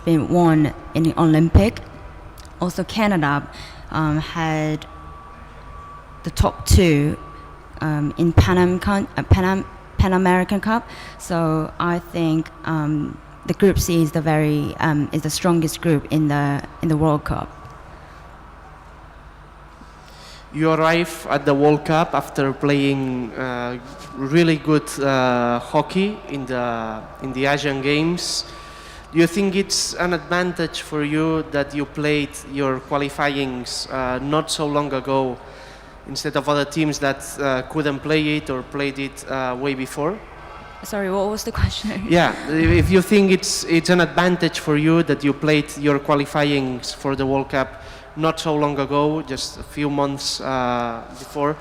been won in the Olympic, also Canada had the top two in Pan American Cup. So I think the Group C is the strongest group in the World Cup. You arrive at the World Cup after playing really good hockey in the Asian Games. Do you think it's an advantage for you that you played your qualifyings not so long ago instead of other teams that couldn't play it or played it way before? Sorry, what was the question? Yeah, if you think it's an advantage for you that you played your qualifyings for the World Cup not so long ago, just a few months before,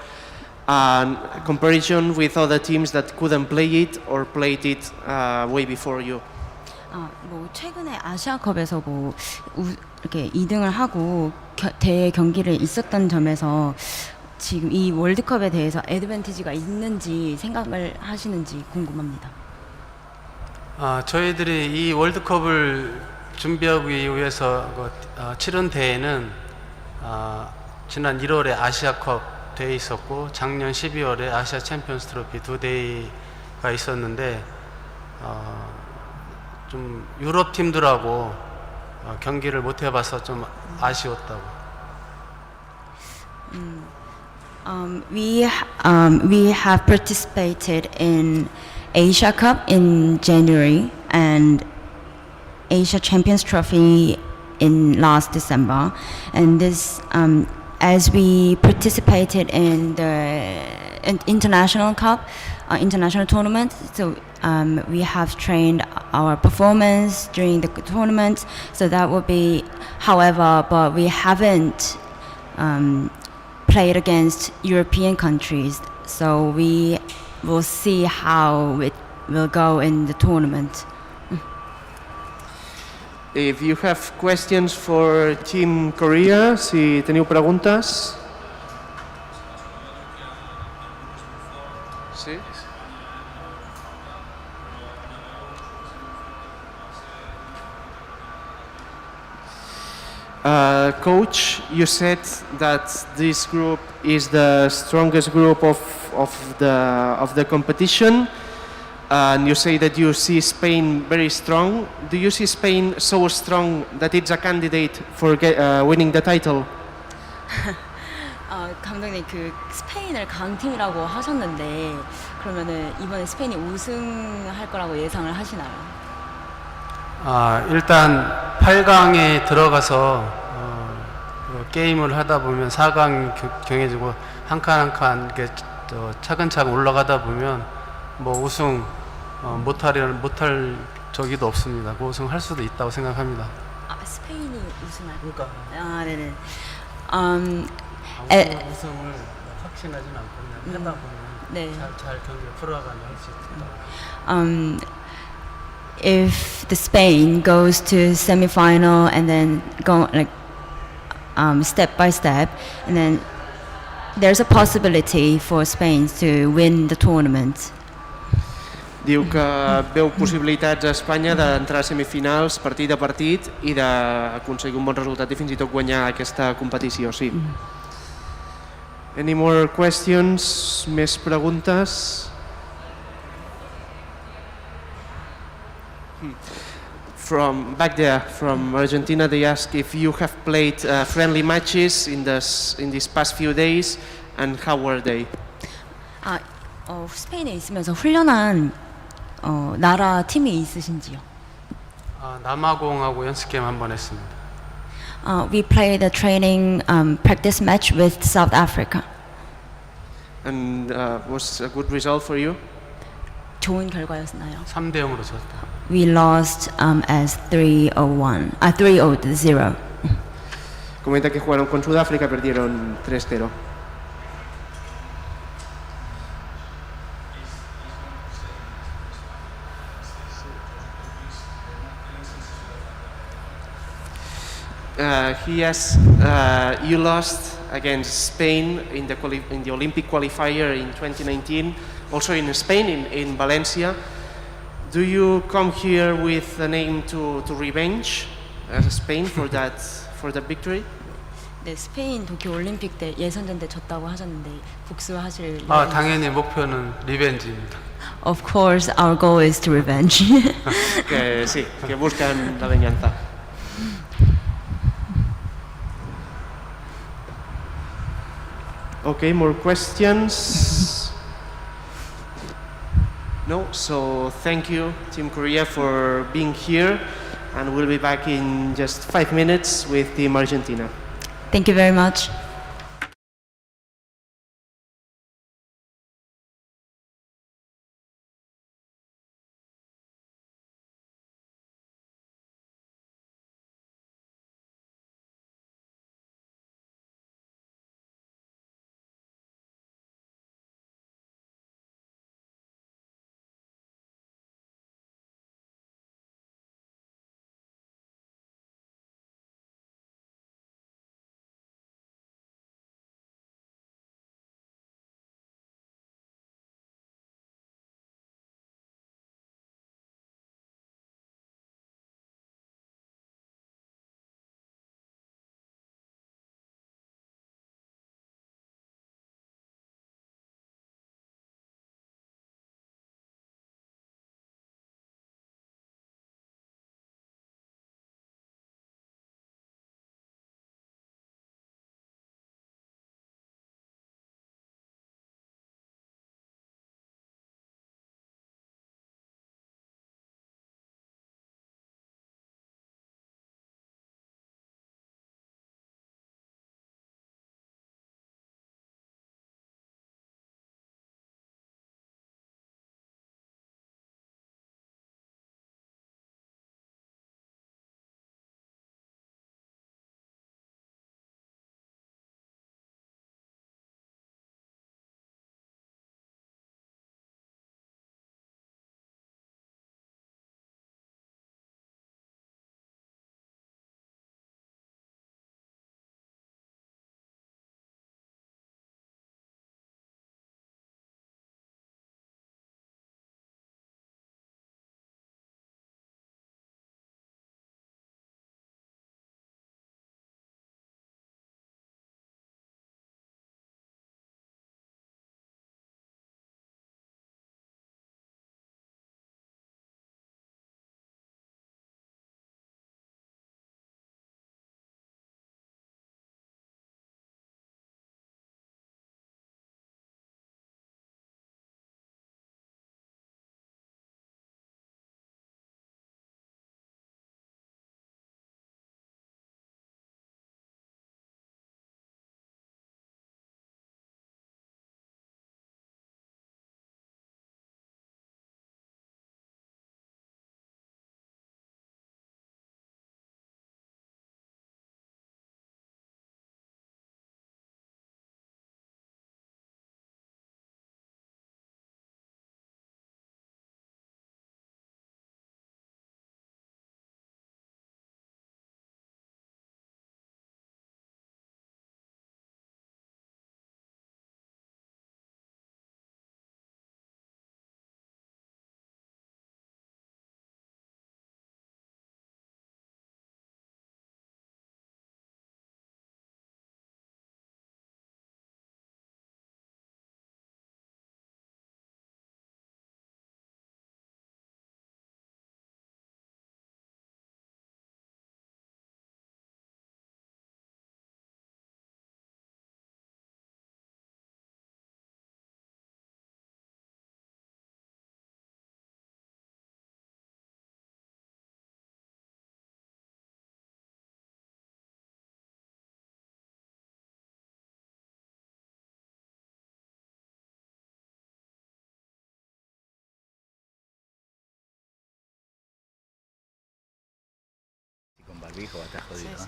comparison with other teams that couldn't play it or played it way before you. 최근에 아시아컵에서 이렇게 2등을 하고 대회 경기를 있었던 점에서 지금 이 월드컵에 대해서 애드밴티지가 있는지 생각을 하시는지 궁금합니다. 저희들이 이 월드컵을 준비하기 위해서 치른 대회는 지난 1월에 아시아컵 대회 있었고 작년 12월에 아시아 챔피언스 트로피 두 대회가 있었는데 좀 유럽 팀들하고 경기를 못 해봐서 좀 아쉬웠다고. We have participated in Asia Cup in January and Asia Champions Trophy in last December, and this as we participated in the international cup, international tournament, so we have trained our performance during the tournament, so that would be, however, but we haven't played against European countries, so we will see how it will go in the tournament. If you have questions for Team Korea, si teniu preguntes. Sí? Coach, you said that this group is the strongest group of the competition, and you say that you see Spain very strong. Do you see Spain so strong that it's a candidate for winning the title? 감독님, 스페인을 강팀이라고 하셨는데 그러면은 이번에 스페인이 우승할 거라고 예상을 하시나요? 일단 8강에 들어가서 게임을 하다 보면 4강 경해지고 한 칸 한 칸 차근차근 올라가다 보면 뭐 우승 못할 적이도 없습니다. 우승할 수도 있다고 생각합니다. 스페인이 우승할. 그러니까. 네네. 우승을 확신하진 않고 그냥 하다 보면 잘 경기를 풀어가면 할 수 있다. If the Spain goes to semi-final and then go step by step, and then there's a possibility for Spain to win the tournament. Diu que veu possibilitats a Espanya d'entrar a semifinals partit a partit i d'aconseguir un bon resultat i fins i tot guanyar aquesta competició, sí. Any more questions? Més preguntes? From back there, from Argentina, they ask if you have played friendly matches in these past few days, and how were they? 스페인에 있으면서 훈련한 나라 팀이 있으신지요? 남아공하고 연습 게임 한번 했습니다. We played a training practice match with South Africa. And was a good result for you? 좋은 결과였나요? 3대 0으로 졌다. We lost as 3-0. Comenta que jugaron con Sudáfrica, perdieron 3-0. He asks, you lost against Spain in the Olympic qualifier in 2019, also in Spain, in Valencia. Do you come here with an aim to revenge as Spain for for the victory? 네, 스페인 도쿄 올림픽 때 예선전 때 졌다고 하셨는데 복수하실 아, 예정이 당연히 목표는 리벤지입니다. Of course, our goal is to revenge. Que sí, que buscan la venganza. Okay, more questions? No, so thank you, Team Korea, for being here, and we'll be back in just 5 minutes with Team Argentina. Thank you very much.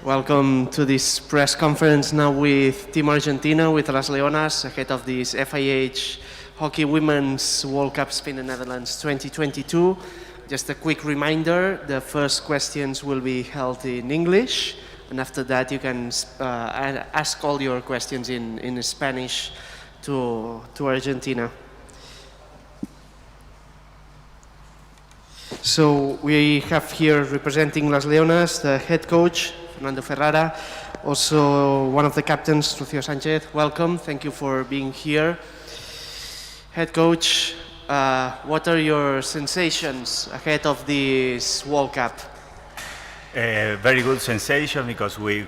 Welcome to this press conference now with Team Argentina, with Las Leonas, ahead of this FIH Hockey Women's World Cup Spain and Netherlands 2022. Just a quick reminder, the first questions will be held in English, and after that you can ask all your questions in Spanish to Argentina. So we have here representing Las Leonas, the head coach, Fernando Ferrara, also one of the captains, Rocío Sánchez. Welcome, thank you for being here. Head coach, what are your sensations ahead of this World Cup? Very good sensation because we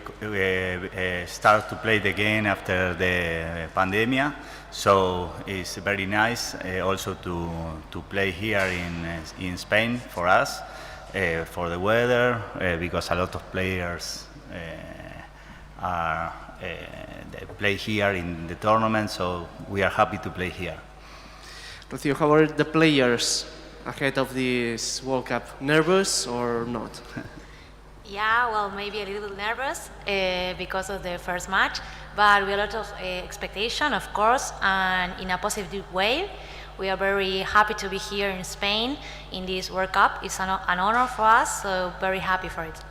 start to play the game after the pandemic, so it's very nice also to play here in Spain for us, for the weather, because a lot of players they play here in the tournament, so we are happy to play here. Rocío, how are the players ahead of this World Cup? Nervous or not? Yeah, well, maybe a little nervous because of the first match, but with a lot of expectation, of course, and in a positive way. We are very happy to be here in Spain in this World Cup. It's an honor for us, so very happy for it.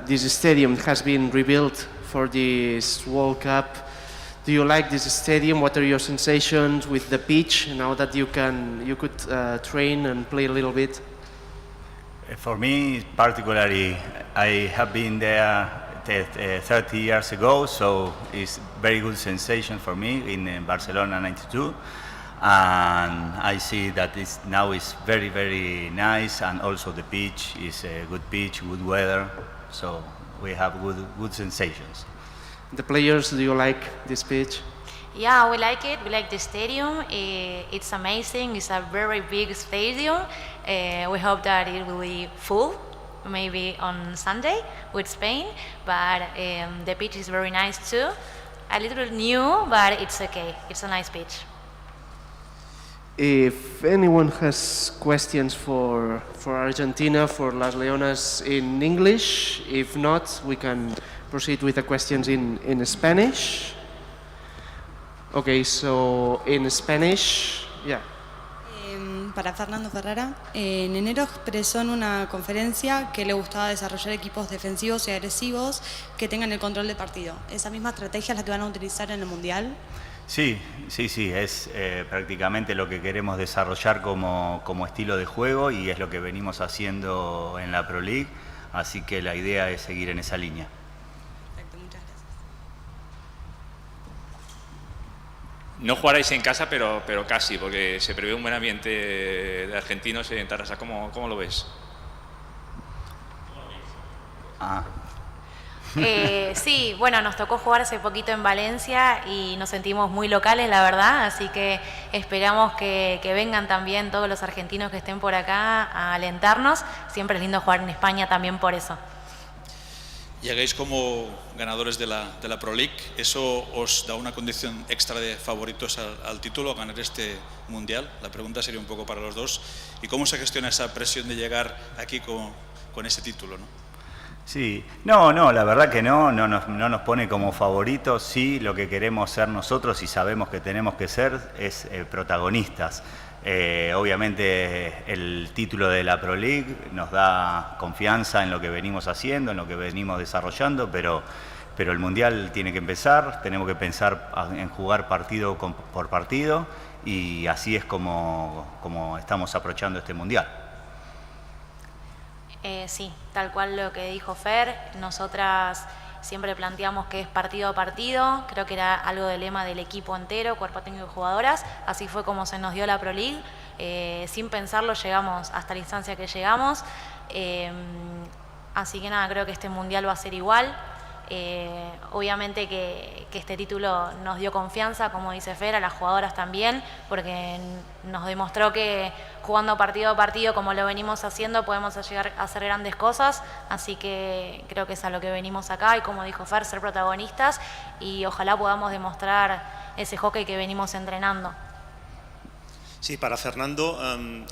This stadium has been rebuilt for this World Cup. Do you like this stadium? What are your sensations with the pitch now that you could train and play a little bit? For me, particularly, I have been there 30 years ago, so it's very good sensation for me in Barcelona '92, and I see that now it's very, very nice, and also the pitch is a good pitch, good weather, so we have good sensations. The players, do you like this pitch? Yeah, we like it. We like the stadium. It's amazing. It's a very big stadium. We hope that it will be full, maybe on Sunday with Spain. But the pitch is very nice too. A little new, but it's okay. It's a nice pitch. If anyone has questions for Argentina, for Las Leonas in English, if not, we can proceed with the questions in Spanish. Okay, so in Spanish, yeah. Para Fernando Ferrara, en enero expresó en una conferencia que le gustaba desarrollar equipos defensivos y agresivos que tengan el control del partido. ¿Esa misma estrategia es la que van a utilizar en el Mundial? Sí, es prácticamente lo que queremos desarrollar como estilo de juego y es lo que venimos haciendo en la Pro League, así que la idea es seguir en esa línea. No jugaréis en casa, pero casi, porque se prevé un buen ambiente de argentinos en Terrassa. ¿Cómo lo ves? Sí, bueno, nos tocó jugar hace poquito en Valencia y nos sentimos muy locales, la verdad, así que esperamos que vengan también todos los argentinos que estén por acá a alentarnos. Siempre es lindo jugar en España también por eso. Llegáis como ganadores de la Pro League, ¿eso os da una condición extra de favoritos al título, a ganar este Mundial? La pregunta sería un poco para los dos. ¿Y cómo se gestiona esa presión de llegar aquí con ese título, ¿no? Sí, no, la verdad que no nos pone como favoritos. Sí, lo que queremos ser nosotros y sabemos que tenemos que ser es protagonistas. Obviamente el título de la Pro League nos da confianza en lo que venimos haciendo, en lo que venimos desarrollando, pero el Mundial tiene que empezar, tenemos que pensar en jugar partido por partido y así es como estamos aprovechando este Mundial. Sí, tal cual lo que dijo Fer, nosotras siempre planteamos que es partido a partido, creo que era algo del lema del equipo entero, cuerpo técnico y jugadoras, así fue como se nos dio la Pro League, sin pensarlo llegamos hasta la instancia que llegamos, así que nada, creo que este Mundial va a ser igual. Obviamente que este título nos dio confianza, como dice Fer, a las jugadoras también, porque nos demostró que jugando partido a partido como lo venimos haciendo podemos llegar a hacer grandes cosas, así que creo que es a lo que venimos acá y como dijo Fer, ser protagonistas y ojalá podamos demostrar ese hockey que venimos entrenando. Sí, para Fernando,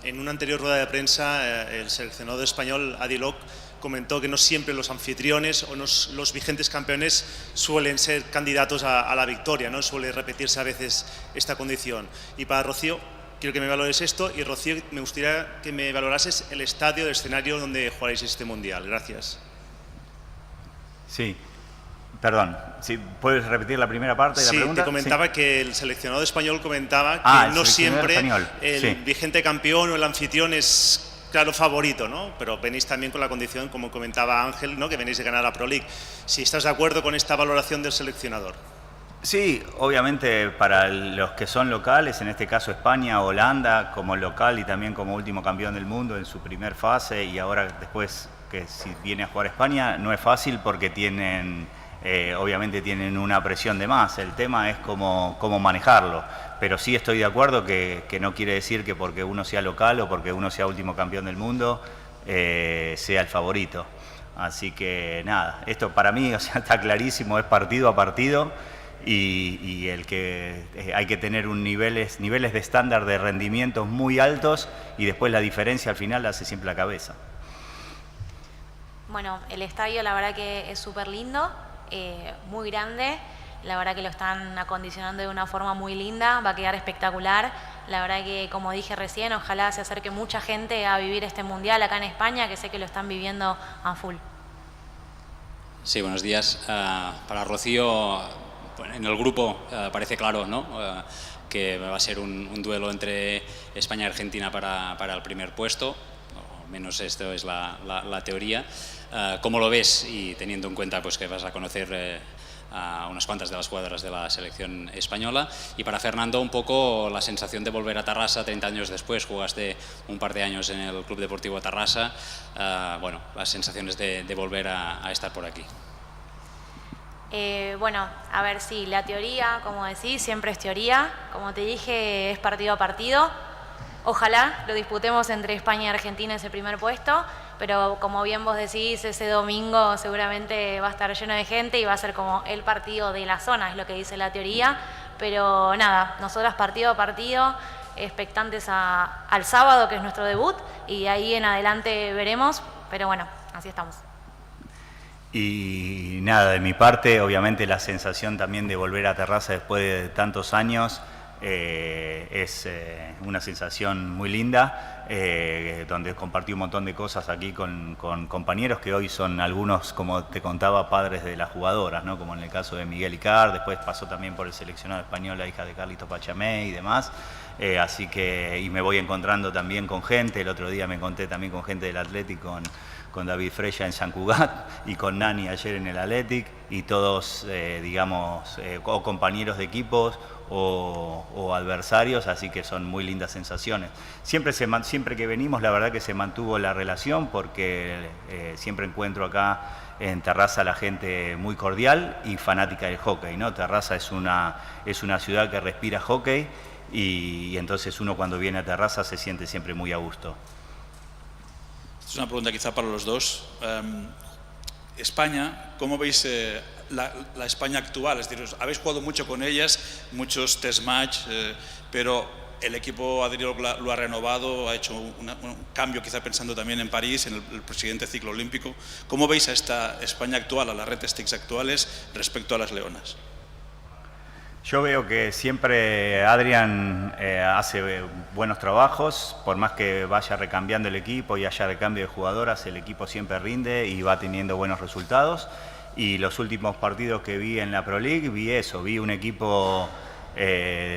en una anterior rueda de prensa el seleccionador español Adi Locke comentó que no siempre los anfitriones o los vigentes campeones suelen ser candidatos a la victoria, ¿no? Suele repetirse a veces esta condición. Y para Rocío, quiero que me valores esto y Rocío, me gustaría que me valorases el estadio, el escenario donde jugaréis este Mundial. Gracias. Sí, Perdón, ¿sí? ¿Puedes repetir la primera parte de la pregunta? Te comentaba que el seleccionado español comentaba que no siempre el vigente campeón o el anfitrión es claro favorito, ¿no? Pero venís también con la condición, como comentaba Ángel, ¿no? Que venís de ganar la Pro League. Si estás de acuerdo con esta valoración del seleccionador. Sí, obviamente para los que son locales, en este caso España, Holanda, como local y también como último campeón del mundo en su primer fase, y ahora después que si viene a jugar España, no es fácil porque tienen, obviamente tienen una presión de más. El tema es cómo manejarlo. Pero sí estoy de acuerdo que no quiere decir que porque uno sea local o porque uno sea último campeón del mundo sea el favorito. Así que nada, esto para mí, o sea, está clarísimo, es partido a partido. Y el que hay que tener niveles de estándar de rendimientos muy altos y después la diferencia al final la hace siempre la cabeza. Bueno, el estadio la verdad que es súper lindo, muy grande, la verdad que lo están acondicionando de una forma muy linda, va a quedar espectacular. La verdad que, como dije recién, ojalá se acerque mucha gente a vivir este mundial acá en España, que sé que lo están viviendo a full. Sí, buenos días. Para Rocío, en el grupo parece claro, ¿no? Que va a ser un duelo entre España y Argentina para el primer puesto, o al menos esto es la teoría. ¿Cómo lo ves? Y teniendo en cuenta pues, que vas a conocer a unas cuantas de las jugadoras de la selección española. Y para Fernando, un poco la sensación de volver a Terrassa 30 años después, jugaste un par de años en el Club Deportivo Terrassa, bueno, las sensaciones de volver a estar por aquí. Bueno, a ver, sí, la teoría, como decís, siempre es teoría. Como te dije, es partido a partido. Ojalá lo disputemos entre España y Argentina ese primer puesto, pero como bien vos decís, ese domingo seguramente va a estar lleno de gente y va a ser como el partido de la zona, es lo que dice la teoría. Pero nada, nosotras partido a partido, expectantes al sábado, que es nuestro debut, y de ahí en adelante veremos, pero bueno, así estamos. Y nada, de mi parte, obviamente la sensación también de volver a Terrassa después de tantos años es una sensación muy linda, donde compartí un montón de cosas aquí con compañeros que hoy son algunos, como te contaba, padres de las jugadoras, ¿no? Como en el caso de Miguel Icar, después pasó también por el seleccionado español, la hija de Carlito Pachamé y demás. Así que, y me voy encontrando también con gente, el otro día me encontré también con gente del Atlético, con David Freya en San Cugat y con Nani ayer en el Athletic, y todos, digamos, o compañeros de equipos o adversarios, así que son muy lindas sensaciones. Siempre que venimos, la verdad que se mantuvo la relación, porque siempre encuentro acá en Terrassa la gente muy cordial y fanática del hockey, ¿no? Terrassa es una ciudad que respira hockey, y entonces uno cuando viene a Terrassa se siente siempre muy a gusto. Es una pregunta quizá para los dos. España, ¿cómo veis la España actual? Es decir, habéis jugado mucho con ellas, muchos test match, pero el equipo adherido lo ha renovado, ha hecho un cambio quizá pensando también en París, en el siguiente ciclo olímpico. ¿Cómo veis a esta España actual, a las Red Sticks actuales respecto a las Leonas? Yo veo que siempre Adrián hace buenos trabajos, por más que vaya recambiando el equipo y haya recambio de jugadoras, el equipo siempre rinde y va teniendo buenos resultados. Y los últimos partidos que vi en la Pro League, vi un equipo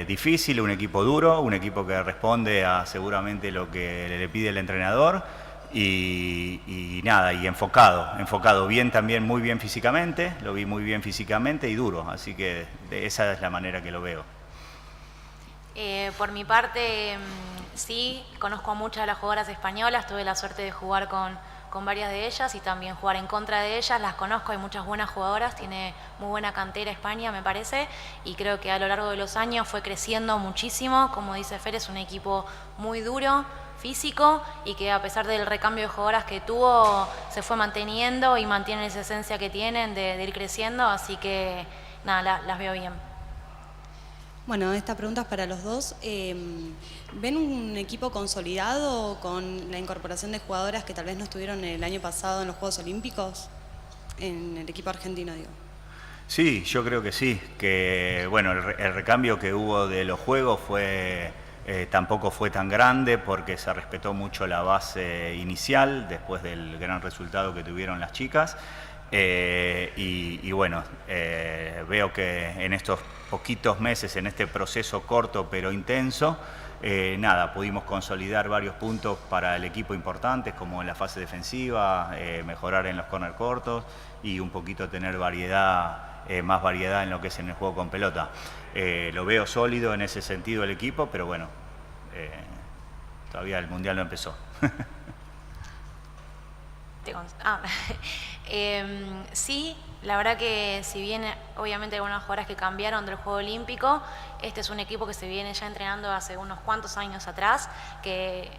difícil, un equipo duro, un equipo que responde a seguramente lo que le pide el entrenador. Y nada, y enfocado bien también, muy bien físicamente, lo vi muy bien físicamente y duro, así que esa es la manera que lo veo. Por mi parte, sí, conozco a muchas de las jugadoras españolas, tuve la suerte de jugar con varias de ellas y también jugar en contra de ellas, las conozco, hay muchas buenas jugadoras, tiene muy buena cantera España, me parece, y creo que a lo largo de los años fue creciendo muchísimo. Como dice Fer, es un equipo muy duro, físico, y que a pesar del recambio de jugadoras que tuvo, se fue manteniendo y mantienen esa esencia que tienen de ir creciendo, así que nada, las veo bien. Bueno, esta pregunta es para los dos. ¿Ven un equipo consolidado con la incorporación de jugadoras que tal vez no estuvieron el año pasado en los Juegos Olímpicos? En el equipo argentino, digo. Sí, yo creo que sí, que bueno, el recambio que hubo de los Juegos tampoco fue tan grande, porque se respetó mucho la base inicial después del gran resultado que tuvieron las chicas. Y bueno, veo que en estos poquitos meses, en este proceso corto pero intenso, nada, pudimos consolidar varios puntos para el equipo importantes, como en la fase defensiva, mejorar en los corner cortos y un poquito tener variedad, más variedad en lo que es en el juego con pelota. Lo veo sólido en ese sentido el equipo, pero bueno, todavía el Mundial no empezó. Sí, la verdad que si bien obviamente hay algunas jugadoras que cambiaron del Juego Olímpico, este es un equipo que se viene ya entrenando hace unos cuantos años atrás, que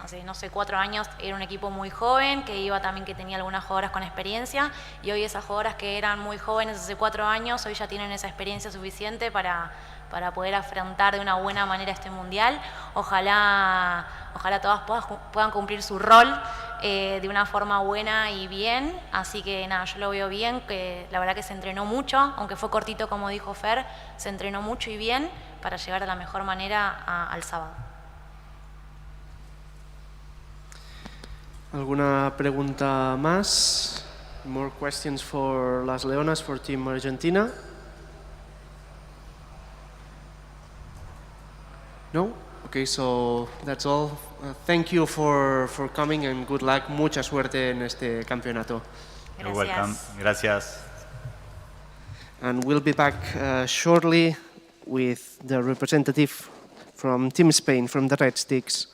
hace no sé, 4 años era un equipo muy joven, que tenía algunas jugadoras con experiencia, y hoy esas jugadoras que eran muy jóvenes hace 4 años, hoy ya tienen esa experiencia suficiente para poder afrontar de una buena manera este mundial. Ojalá todas puedan cumplir su rol de una forma buena y bien, así que nada, yo lo veo bien, que la verdad que se entrenó mucho, aunque fue cortito como dijo Fer, se entrenó mucho y bien para llegar de la mejor manera al sábado. ¿Alguna pregunta más? More questions for Las Leonas, for Team Argentina? No? Okay, so that's all. Thank you for coming and good luck. Mucha suerte en este campeonato. You're welcome. Gracias. And we'll be back shortly with the representative from Team Spain, from the Red Sticks.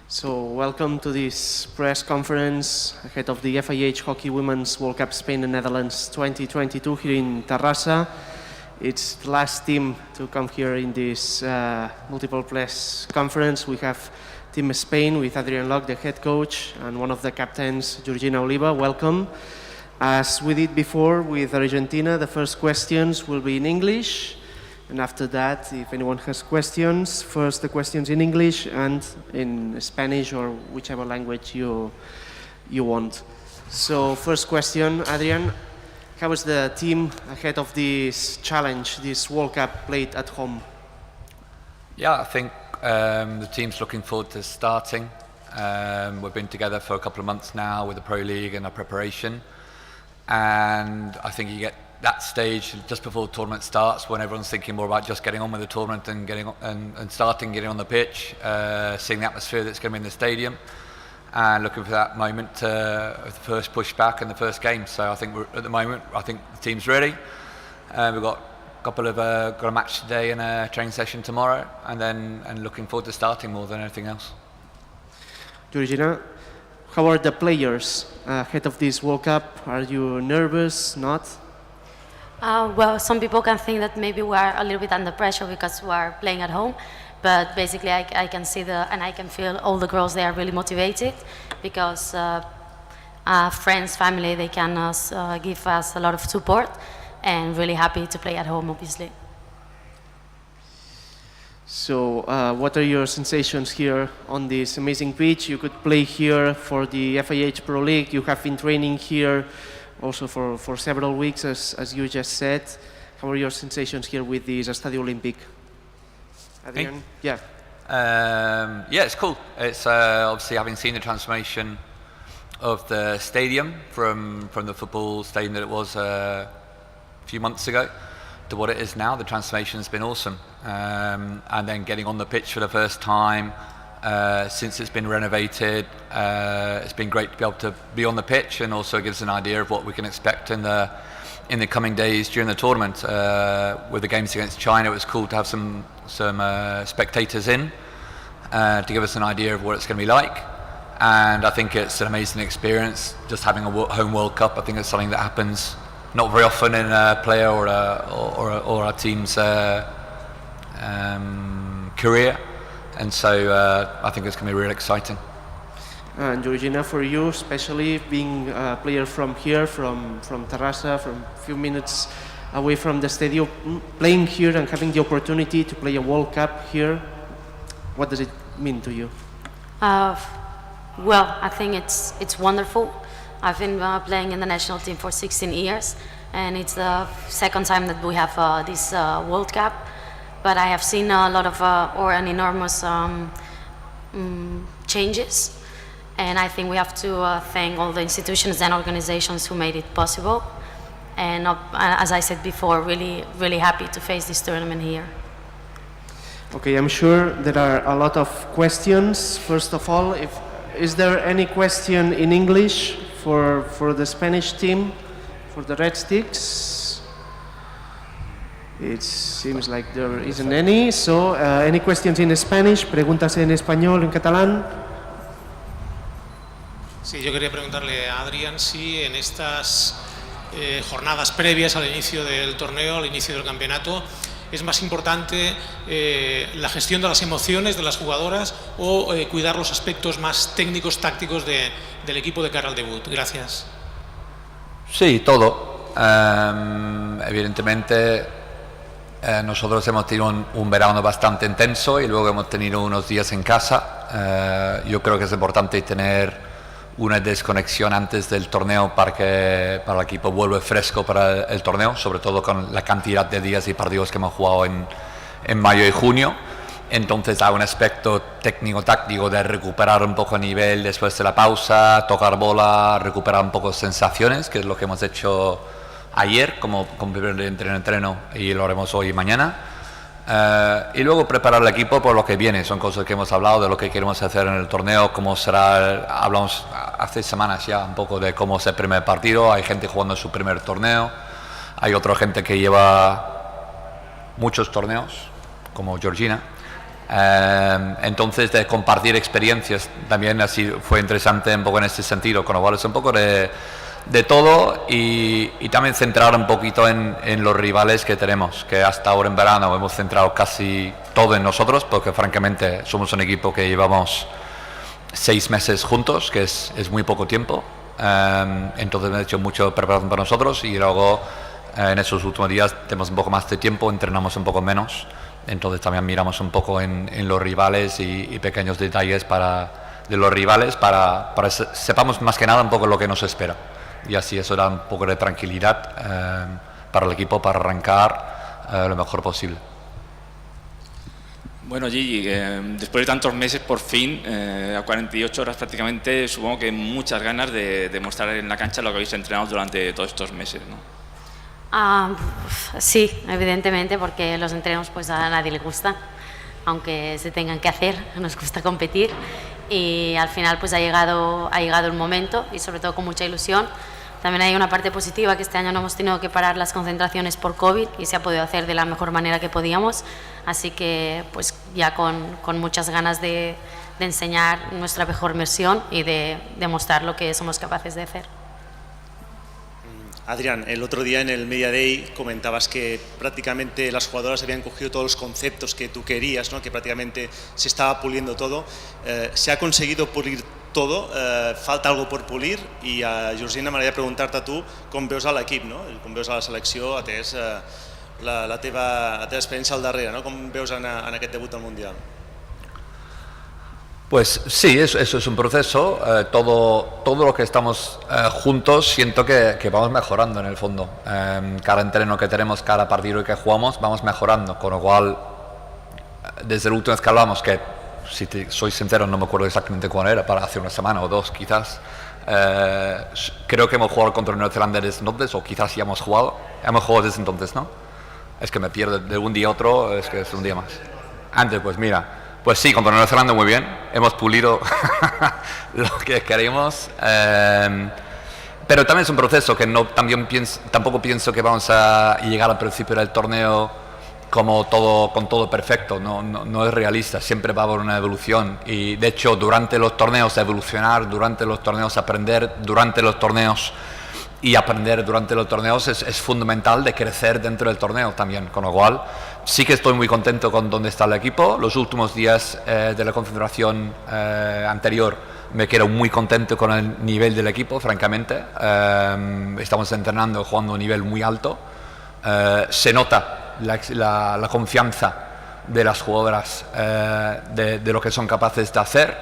So welcome to this press conference ahead of the FIH Hockey Women's World Cup Spain and Netherlands 2022 here in Terrassa. It's the last team to come here in this multiple press conference. We have Team Spain with Adrian Locke, the head coach, and one of the captains, Georgina Oliva. Welcome. As we did before with Argentina, the first questions will be in English. And after that, if anyone has questions, first the questions in English and in Spanish or whichever language you want. So first question, Adrian, how is the team ahead of this challenge, this World Cup played at home? Yeah, I think the team's looking forward to starting. We've been together for a couple of months now with the Pro League and our preparation. And I think you get that stage just before the tournament starts when everyone's thinking more about just getting on with the tournament and getting getting on the pitch, seeing the atmosphere that's going to be in the stadium, and looking for that moment of the first push back and the first game. So I think at the moment, I think the team's ready. We've got a couple of got a match today and a training session tomorrow, and looking forward to starting more than anything else. Georgina, how are the players ahead of this World Cup? Are you nervous? Not? Well, some people can think that maybe we are a little bit under pressure because we are playing at home, but basically I can see and I can feel all the girls, they are really motivated because friends, family, they can give us a lot of support and really happy to play at home, obviously. So what are your sensations here on this amazing pitch? You could play here for the FIH Pro League. You have been training here also for several weeks, as you just said. How are your sensations here with this Estadio Olympic? Adrian? Yeah. Yeah, it's cool. It's obviously having seen the transformation of the stadium from the football stadium that it was a few months ago to what it is now. The transformation has been awesome. And then getting on the pitch for the first time since it's been renovated, it's been great to be able to be on the pitch, and also gives an idea of what we can expect in the coming days during the tournament. With the games against China, it was cool to have some spectators in to give us an idea of what it's going to be like. And I think it's an amazing experience just having a home World Cup. I think it's something that happens not very often in a player or a team's career. And so I think it's going to be really exciting. And Georgina, for you, especially being a player from here, from Terrassa, from a few minutes away from the stadium, playing here and having the opportunity to play a World Cup here, what does it mean to you? Well, I think it's wonderful. I've been playing in the national team for 16 years, and it's the second time that we have this World Cup. But I have seen a lot of, or an enormous changes. And I think we have to thank all the institutions and organizations who made it possible. And as I said before, really, really happy to face this tournament here. Okay, I'm sure there are a lot of questions. First of all, is there any question in English for the Spanish team, for the Red Sticks? It seems like there isn't any. So, any questions in Spanish? Preguntas en español, en catalán. Sí, yo quería preguntarle a Adrián si en estas jornadas previas al inicio del torneo, al inicio del campeonato, es más importante la gestión de las emociones de las jugadoras o cuidar los aspectos más técnicos, tácticos del equipo de cara al debut. Gracias. Sí, todo. Evidentemente, nosotros hemos tenido un verano bastante intenso y luego hemos tenido unos días en casa. Yo creo que es importante tener una desconexión antes del torneo para que el equipo vuelva fresco para el torneo, sobre todo con la cantidad de días y partidos que hemos jugado en mayo y junio. Entonces hay un aspecto técnico-táctico de recuperar un poco el nivel después de la pausa, tocar bola, recuperar un poco sensaciones, que es lo que hemos hecho ayer como primer entreno y lo haremos hoy y mañana. Y luego preparar el equipo por lo que viene. Son cosas que hemos hablado de lo que queremos hacer en el torneo, cómo será. Hablamos hace semanas ya un poco de cómo es el primer partido. Hay gente jugando su primer torneo, hay otra gente que lleva muchos torneos, como Georgina, Entonces, de compartir experiencias también así fue interesante un poco en este sentido, con lo cual es un poco de todo y también centrar un poquito en los rivales que tenemos, que hasta ahora en verano hemos centrado casi todo en nosotros, porque francamente somos un equipo que llevamos 6 meses juntos, que es muy poco tiempo. Entonces hemos hecho mucho preparación para nosotros y luego en esos últimos días tenemos un poco más de tiempo, entrenamos un poco menos, entonces también miramos un poco en los rivales y pequeños detalles de los rivales para sepamos más que nada un poco lo que nos espera y así eso da un poco de tranquilidad para el equipo para arrancar lo mejor posible. Bueno, Gigi, después de tantos meses, por fin, a 48 horas prácticamente, supongo que muchas ganas de demostrar en la cancha lo que habéis entrenado durante todos estos meses, ¿no? Sí, evidentemente, porque los entrenos pues a nadie le gusta, aunque se tengan que hacer, nos gusta competir y al final pues ha llegado el momento y sobre todo con mucha ilusión. También hay una parte positiva, que este año no hemos tenido que parar las concentraciones por COVID y se ha podido hacer de la mejor manera que podíamos, así que pues ya con muchas ganas de enseñar nuestra mejor versión y de demostrar lo que somos capaces de hacer. Adrián, el otro día en el Media Day comentabas que prácticamente las jugadoras habían cogido todos los conceptos que tú querías, ¿no? Que prácticamente se estaba puliendo todo. ¿Se ha conseguido pulir todo? ¿Falta algo por pulir? I Georgina, m'agradaria preguntar-te a tu com veus a l'equip, no? Com veus a la selecció, atès la teva experiència al darrere, no? Com veus en aquest debut al Mundial? Pues sí, eso es un proceso, todo lo que estamos juntos siento que vamos mejorando en el fondo, cada entreno que tenemos, cada partido que jugamos vamos mejorando, con lo cual desde el último vez que hablamos, que si soy sincero no me acuerdo exactamente cuándo era, para hace una semana o 2 quizás, creo que hemos jugado contra Nueva Zelanda desde entonces, o quizás ya hemos jugado desde entonces, ¿no? Es que me pierdo de un día a otro, es que es un día más. Antes pues mira, pues sí, contra Nueva Zelanda muy bien, hemos pulido lo que queremos, pero también es un proceso que tampoco pienso que vamos a llegar al principio del torneo con todo perfecto, no es realista, siempre va a haber una evolución y de hecho durante los torneos evolucionar, durante los torneos aprender, durante los torneos y aprender durante los torneos es fundamental de crecer dentro del torneo también, con lo cual sí que estoy muy contento con dónde está el equipo. Los últimos días de la concentración anterior me quedo muy contento con el nivel del equipo, francamente. Estamos entrenando, jugando a un nivel muy alto. Se nota la confianza de las jugadoras de lo que son capaces de hacer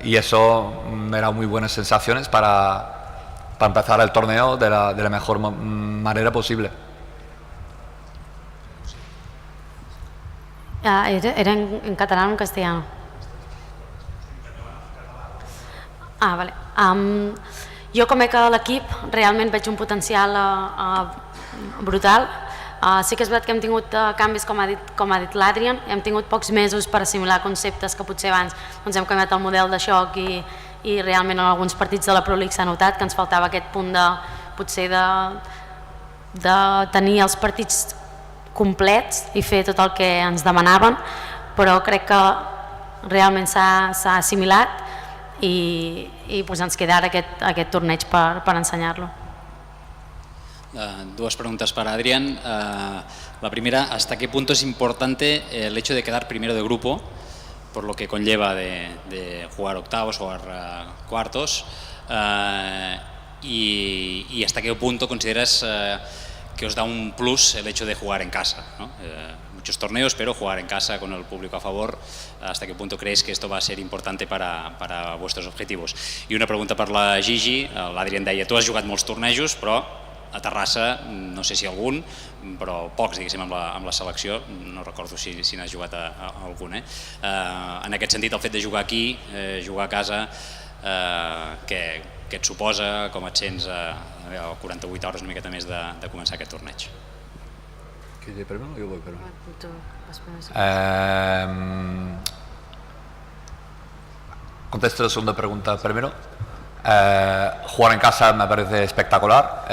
y eso me da muy buenas sensaciones para empezar el torneo de la mejor manera posible. Era en catalán o en castellano? Vale. Jo com veig a l'equip realment veig un potencial brutal. Sí que és veritat que hem tingut canvis, com ha dit l'Adrian, hem tingut pocs mesos per assimilar conceptes que potser abans hem canviat el model de xoc i realment en alguns partits de la Pro League s'ha notat que ens faltava aquest punt potser de tenir els partits complets i fer tot el que ens demanaven, però crec que realment s'ha assimilat i ens queda ara aquest torneig per ensenyar-lo. Dos preguntas para Adrián. La primera, ¿hasta qué punto es importante el hecho de quedar primero de grupo, por lo que conlleva de jugar octavos, jugar cuartos? Y hasta qué punto consideras que os da un plus el hecho de jugar en casa, ¿no? Muchos torneos, pero jugar en casa con el público a favor, ¿hasta qué punto crees que esto va a ser importante para vuestros objetivos? I una pregunta per la Gigi. L'Adrián deia, tu has jugat molts tornejos, però a Terrassa, no sé si algun, però pocs, diguéssim, amb la selecció, no recordo si n'has jugat a algun. En aquest sentit, el fet de jugar aquí, jugar a casa, què et suposa, com et sents a 48 hores, una miqueta més de començar aquest torneig? ¿Quieres ir primero o yo voy primero? Contesto la segunda pregunta primero. Jugar en casa me parece espectacular,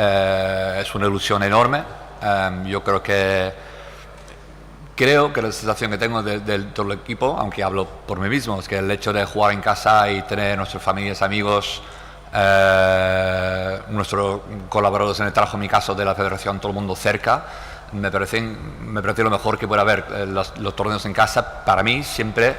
es una ilusión enorme. Yo creo que creo que la sensación que tengo del todo el equipo, aunque hablo por mí mismo, es que el hecho de jugar en casa y tener nuestras familias, amigos, nuestros colaboradores en el trabajo, en mi caso, de la federación, todo el mundo cerca, me parece lo mejor que puede haber. Los torneos en casa, para mí, siempre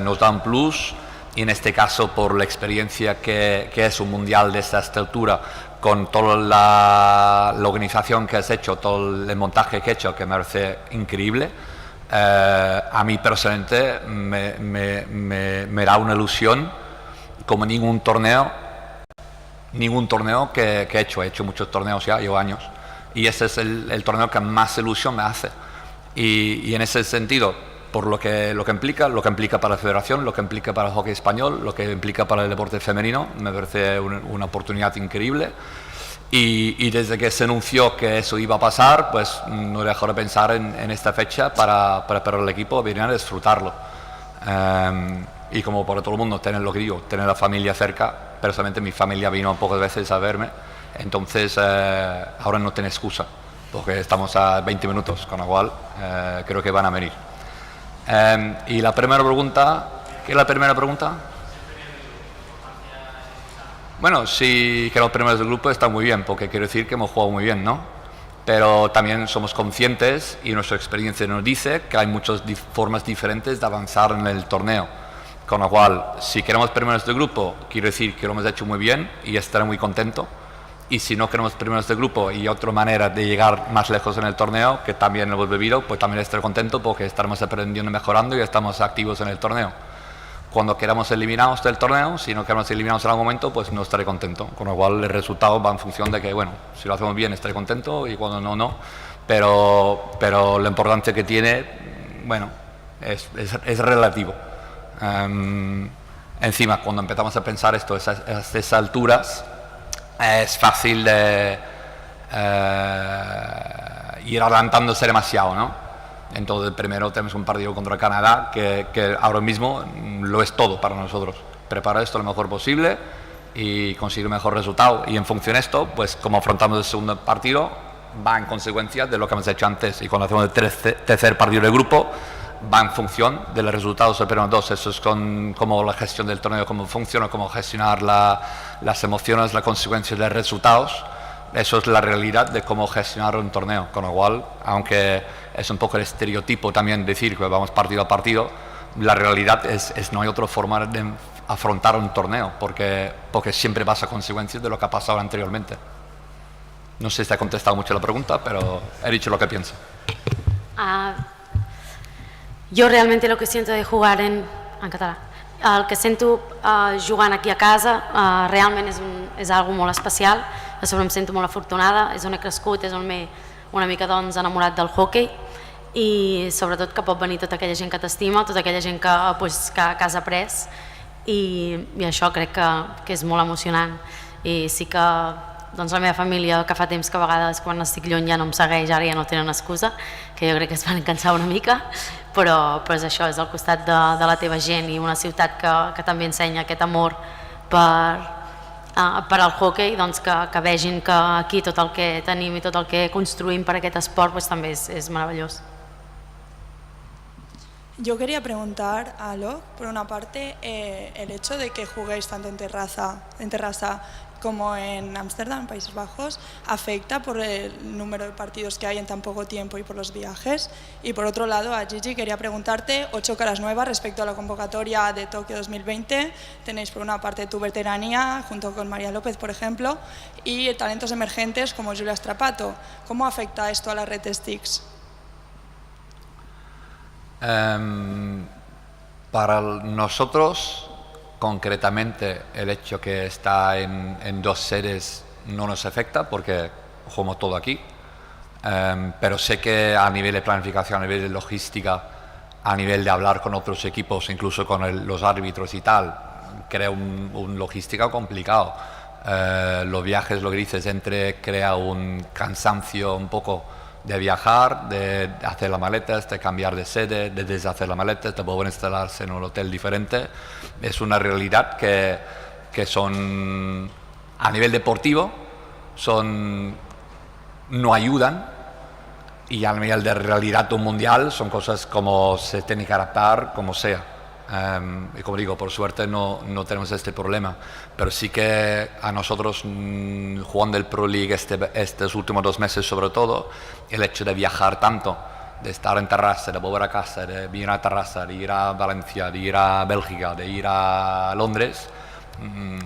nos dan plus, y en este caso, por la experiencia que es un mundial de esta altura, con toda la organización que has hecho, todo el montaje que he hecho, que me parece increíble, a mí personalmente me da una ilusión como ningún torneo que he hecho. He hecho muchos torneos ya, llevo años, y ese es el torneo que más ilusión me hace. Y en ese sentido, por lo que implica para la federación, lo que implica para el hockey español, lo que implica para el deporte femenino, me parece una oportunidad increíble. Y desde que se anunció que eso iba a pasar, pues no dejó de pensar en esta fecha para el equipo venir a disfrutarlo. Y como para todo el mundo, tener lo que digo, tener la familia cerca. Personalmente mi familia vino pocas veces a verme, entonces ahora no tiene excusa, porque estamos a 20 minutos, con lo cual creo que van a venir. Y la primera pregunta, ¿qué es la primera pregunta? Bueno, sí, que los primeros del grupo están muy bien, porque quiero decir que hemos jugado muy bien, ¿no? Pero también somos conscientes, y nuestra experiencia nos dice, que hay muchas formas diferentes de avanzar en el torneo. Con lo cual, si queremos primeros del grupo, quiero decir que lo hemos hecho muy bien y estaré muy contento. Y si no queremos primeros del grupo y otra manera de llegar más lejos en el torneo, que también lo hemos vivido, pues también estaré contento, porque estaremos aprendiendo y mejorando y estamos activos en el torneo. Cuando queramos eliminados del torneo, si no queremos eliminados en algún momento, pues no estaré contento. Con lo cual el resultado va en función de que, bueno, si lo hacemos bien estaré contento, y cuando no, no. Pero la importancia que tiene, bueno, es relativo. Encima, cuando empezamos a pensar esto a estas alturas, es fácil de ir adelantándose demasiado, ¿no? Entonces, primero tenemos un partido contra Canadá que ahora mismo lo es todo para nosotros. Preparar esto lo mejor posible y conseguir el mejor resultado. Y en función de esto, pues como afrontamos el segundo partido, va en consecuencia de lo que hemos hecho antes. Y cuando hacemos el tercer partido del grupo, va en función de los resultados de los primeros dos. Eso es como la gestión del torneo, cómo funciona, cómo gestionar las emociones, las consecuencias de los resultados. Eso es la realidad de cómo gestionar un torneo. Con lo cual, aunque es un poco el estereotipo también decir que vamos partido a partido, la realidad es no hay otra forma de afrontar un torneo, porque siempre vas a consecuencias de lo que ha pasado anteriormente. No sé si te ha contestado mucho la pregunta, pero he dicho lo que pienso. Jo realment el que sento de jugar en català, el que sento jugant aquí a casa realment és algo molt especial. A sobre em sento molt afortunada, és on he crescut, és on m'he una mica doncs enamorat del hockey, i sobretot que pot venir tota aquella gent que t'estima, tota aquella gent que has après, i això crec que és molt emocionant. I sí que doncs la meva família, que fa temps que a vegades quan estic lluny ja no em segueix, ara ja no tenen excusa, que jo crec que es van cansar una mica, però és això, és al costat de la teva gent, i una ciutat que també ensenya aquest amor per al hockey, doncs que vegin que aquí tot el que tenim i tot el que construïm per aquest esport també és meravellós. Yo quería preguntar a Alok, por una parte, el hecho de que juguéis tanto en Terrassa como en Ámsterdam, Países Bajos, afecta por el número de partidos que hay en tan poco tiempo y por los viajes. Y por otro lado, a Gigi quería preguntarte 8 caras nuevas respecto a la convocatoria de Tokio 2020. Tenéis por una parte tu veteranía, junto con María López, por ejemplo, y talentos emergentes como Julia Strapato. ¿Cómo afecta esto a la red de Sticks? Para nosotros, concretamente, el hecho que está en dos sedes no nos afecta porque jugamos todo aquí, pero sé que a nivel de planificación, a nivel de logística, a nivel de hablar con otros equipos, incluso con los árbitros y tal, crea un logística complicado. Los viajes, lo que dices, crea un cansancio un poco de viajar, de hacer las maletas, de cambiar de sede, de deshacer las maletas, de volver a instalarse en un hotel diferente. Es una realidad que son, a nivel deportivo, no ayudan, y a nivel de realidad de un mundial son cosas como se tiene que adaptar como sea. Y como digo, por suerte no tenemos este problema, pero sí que a nosotros jugando el Pro League estos últimos 2 meses sobre todo, el hecho de viajar tanto, de estar en Terrassa, de volver a casa, de ir a Terrassa, de ir a Valencia, de ir a Bélgica, de ir a Londres,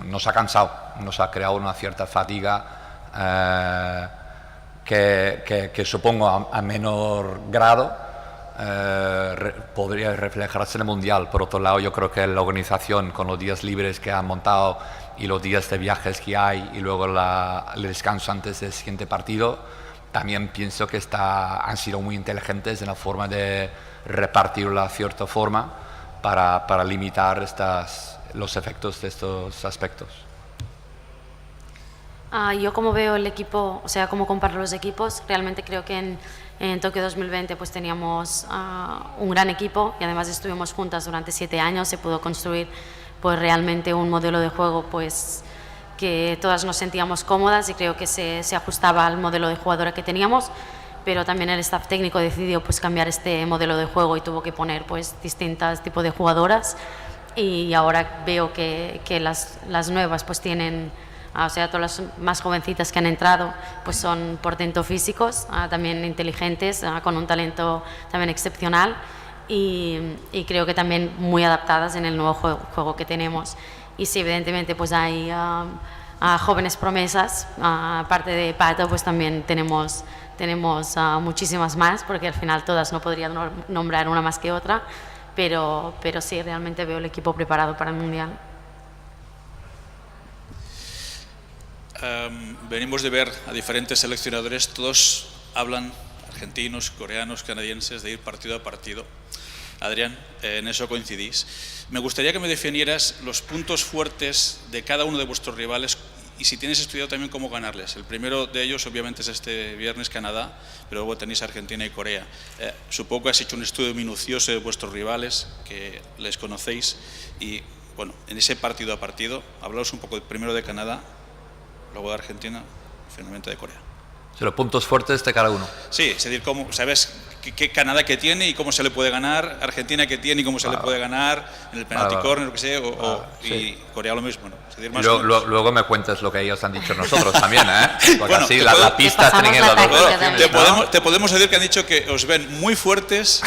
nos ha cansado, nos ha creado una cierta fatiga que supongo a menor grado podría reflejarse en el Mundial. Por otro lado, yo creo que la organización, con los días libres que han montado y los días de viajes que hay y luego el descanso antes del siguiente partido, también pienso que han sido muy inteligentes en la forma de repartirlo de cierta forma para limitar los efectos de estos aspectos. Yo como veo el equipo, o sea, como comparo los equipos, realmente creo que en Tokio 2020 pues teníamos un gran equipo y además estuvimos juntas durante 7 años, se pudo construir pues realmente un modelo de juego pues que todas nos sentíamos cómodas y creo que se ajustaba al modelo de jugadora que teníamos, pero también el staff técnico decidió pues cambiar este modelo de juego y tuvo que poner pues distintos tipos de jugadoras y ahora veo que las nuevas pues tienen, o sea, todas las más jovencitas que han entrado pues son por tanto físicos, también inteligentes, con un talento también excepcional y creo que también muy adaptadas en el nuevo juego que tenemos. Y sí, evidentemente pues hay jóvenes promesas, aparte de Pato pues también tenemos muchísimas más, porque al final todas no podría nombrar una más que otra, pero sí, realmente veo el equipo preparado para el Mundial. Venimos de ver a diferentes seleccionadores, todos hablan, argentinos, coreanos, canadienses, de ir partido a partido. Adrián, en eso coincidís. Me gustaría que me definieras los puntos fuertes de cada uno de vuestros rivales y si tienes estudiado también cómo ganarles. El primero de ellos obviamente es este viernes Canadá, pero luego tenéis Argentina y Corea. Supongo que has hecho un estudio minucioso de vuestros rivales, que les conocéis, y bueno, en ese partido a partido, hablaos un poco primero de Canadá, luego de Argentina y finalmente de Corea. Los puntos fuertes de cada uno. Sí, es decir, cómo, ¿sabes qué Canadá que tiene y cómo se le puede ganar? Argentina que tiene y cómo se le puede ganar en el penalty corner, que sé, sí. Y Corea lo mismo, ¿no? Es decir, más luego me cuentas lo que ellos han dicho nosotros también, ¿eh? Porque bueno, así la pista tiene te podemos decir que han dicho que os ven muy fuertes,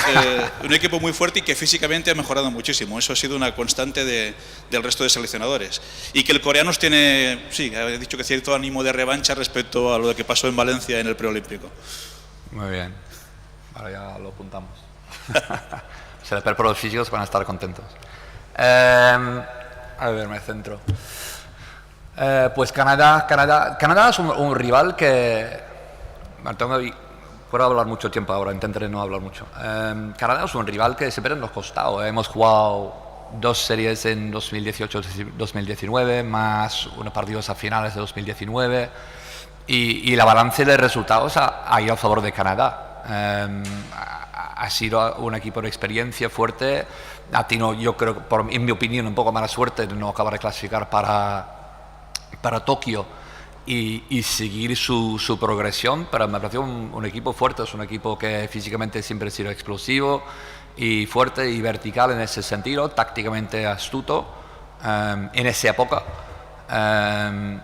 un equipo muy fuerte y que físicamente ha mejorado muchísimo. Eso ha sido una constante del resto de seleccionadores. Y que el coreano tiene, sí, ha dicho que cierto ánimo de revancha respecto a lo que pasó en Valencia en el preolímpico. Muy bien. Ahora ya lo apuntamos. Se les pero los físicos van a estar contentos. A ver, me centro. Pues Canadá es un rival que... Puedo hablar mucho tiempo ahora, intentaré no hablar mucho. Canadá es un rival que siempre nos ha costado. Hemos jugado 2 series en 2018-2019, más unos partidos a finales de 2019, y la balance de resultados ha ido a favor de Canadá. Ha sido un equipo de experiencia fuerte, ha tenido, yo creo, en mi opinión, un poco mala suerte de no acabar de clasificar para Tokio y seguir su progresión, pero me pareció un equipo fuerte, es un equipo que físicamente siempre ha sido explosivo y fuerte y vertical en ese sentido, tácticamente astuto en esa época.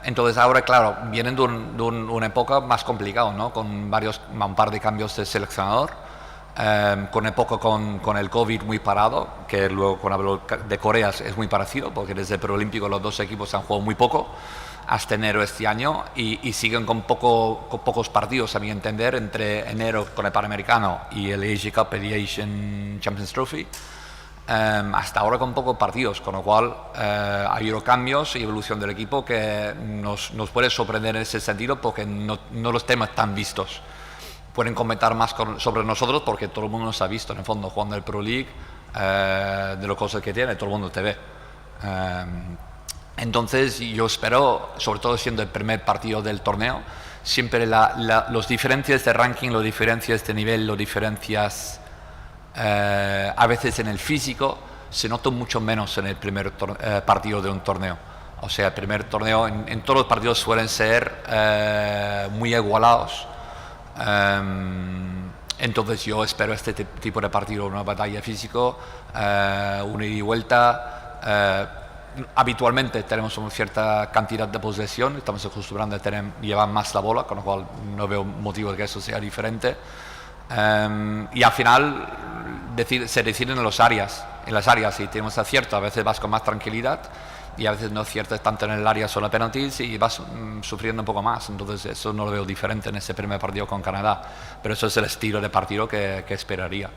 Entonces ahora, claro, vienen de una época más complicada, ¿no? Con un par de cambios de seleccionador, con una época con el COVID muy parado, que luego con hablo de Corea es muy parecido, porque desde el preolímpico los 2 equipos han jugado muy poco hasta enero este año y siguen con pocos partidos, a mi entender, entre enero con el Panamericano y el Asia Cup, el Asian Champions Trophy. Hasta ahora con pocos partidos, con lo cual ha habido cambios y evolución del equipo que nos puede sorprender en ese sentido, porque no los tenemos tan vistos. Pueden comentar más sobre nosotros porque todo el mundo nos ha visto en el fondo jugando el Pro League, de las cosas que tiene, todo el mundo te ve. Entonces yo espero, sobre todo siendo el primer partido del torneo, siempre los diferencias de ranking, los diferencias de nivel, los diferencias a veces en el físico se nota mucho menos en el primer partido de un torneo. O sea, el primer torneo, en todos los partidos suelen ser muy igualados, Entonces yo espero este tipo de partido, una batalla físico, una ida y vuelta. Habitualmente tenemos una cierta cantidad de posesión, estamos acostumbrados a llevar más la bola, con lo cual no veo motivo de que eso sea diferente. Y al final se deciden en las áreas, y tenemos acierto, a veces vas con más tranquilidad y a veces no aciertas tanto en el área solo penaltis y vas sufriendo un poco más. Entonces eso no lo veo diferente en ese primer partido con Canadá, pero eso es el estilo de partido que esperaría.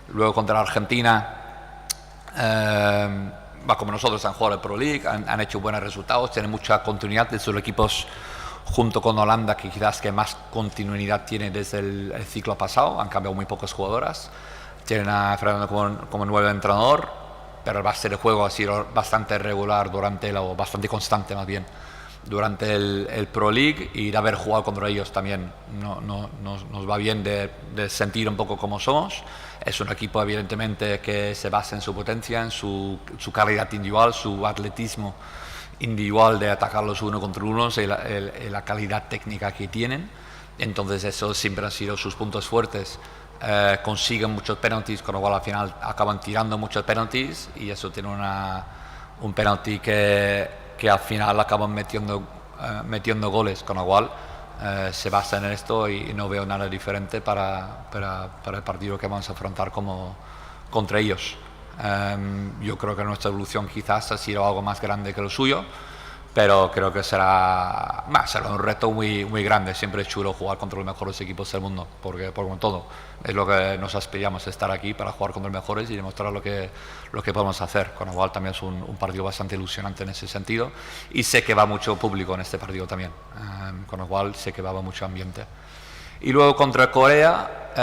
Luego contra Argentina, como nosotros han jugado el Pro League, han hecho buenos resultados, tienen mucha continuidad de sus equipos, junto con Holanda, que quizás que más continuidad tiene desde el ciclo pasado. Han cambiado muy pocas jugadoras, tienen a Fernando como nuevo entrenador, pero el base de juego ha sido bastante regular o bastante constante más bien, durante el Pro League, y de haber jugado contra ellos también nos va bien de sentir un poco cómo somos. Es un equipo evidentemente que se basa en su potencia, en su calidad individual, su atletismo individual de atacar los uno contra uno y la calidad técnica que tienen. Entonces eso siempre han sido sus puntos fuertes. Consiguen muchos penaltis, con lo cual al final acaban tirando muchos penaltis, y eso tiene un penalti que al final acaban metiendo goles, con lo cual se basa en esto, y no veo nada diferente para el partido que vamos a afrontar contra ellos. Yo creo que nuestra evolución quizás ha sido algo más grande que lo suyo, pero creo que será un reto muy, muy grande. Siempre es chulo jugar contra los mejores equipos del mundo, porque como todo es lo que nos aspiramos, estar aquí para jugar contra los mejores y demostrar lo que podemos hacer, con lo cual también es un partido bastante ilusionante en ese sentido, y sé que va mucho público en este partido también, con lo cual sé que va mucho ambiente. Y luego contra Corea,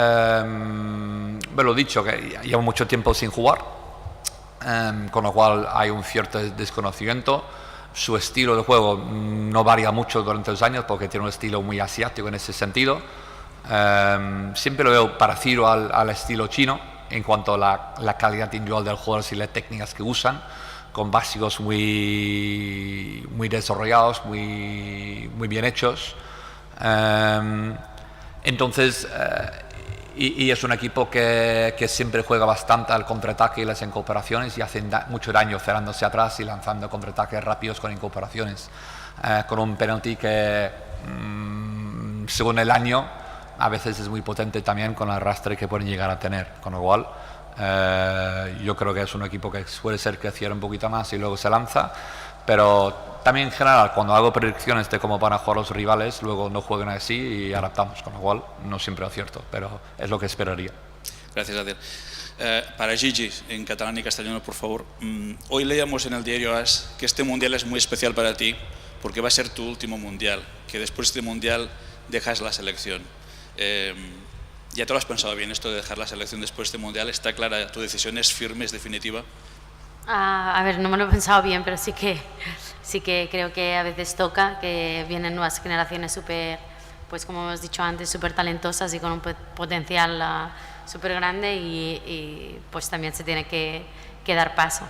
lo dicho, que llevo mucho tiempo sin jugar, con lo cual hay un cierto desconocimiento. Su estilo de juego no varía mucho durante los años, porque tiene un estilo muy asiático en ese sentido. Siempre lo veo parecido al estilo chino en cuanto a la calidad individual del jugador y las técnicas que usan, con básicos muy desarrollados, muy bien hechos. Entonces, y es un equipo que siempre juega bastante al contraataque y las incorporaciones, y hacen mucho daño cerrándose atrás y lanzando contraataques rápidos con incorporaciones, con un penalti que, según el año, a veces es muy potente también con el arrastre que pueden llegar a tener, con lo cual yo creo que es un equipo que suele ser que cierra un poquito más y luego se lanza, pero también en general cuando hago predicciones de cómo van a jugar los rivales, luego no juegan así y adaptamos, con lo cual no siempre acierto, pero es lo que esperaría. Gracias, Adel. Para Gigi, en catalán y castellano, por favor. Hoy leíamos en el diario AS que este mundial es muy especial para ti porque va a ser tu último mundial, que después de este mundial dejas la selección. ¿Ya te lo has pensado bien esto de dejar la selección después de este mundial? ¿Está clara tu decisión? ¿Es firme, es definitiva? A ver, no me lo he pensado bien, pero sí que creo que a veces toca, que vienen nuevas generaciones súper, pues como hemos dicho antes, súper talentosas y con un potencial súper grande, y pues también se tiene que dar paso.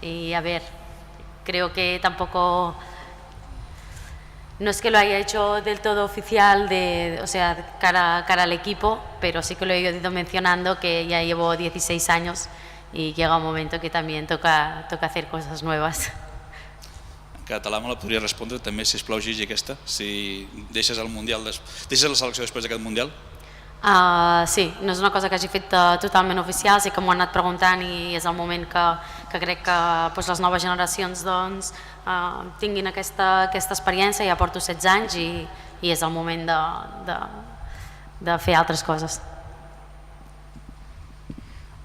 Y a ver, creo que tampoco, no es que lo haya hecho del todo oficial, o sea, cara al equipo, pero sí que lo he ido mencionando, que ya llevo 16 años y llega un momento que también toca hacer cosas nuevas. En català me la podria respondre també, sisplau, Gigi, aquesta? Si deixes el Mundial, deixes la selecció després d'aquest Mundial? Sí, no és una cosa que hagi fet totalment oficial, sí que m'ho han anat preguntant, i és el moment que crec que pues, les noves generacions doncs, tinguin aquesta experiència. Ja porto 16 anys i és el moment de fer altres coses.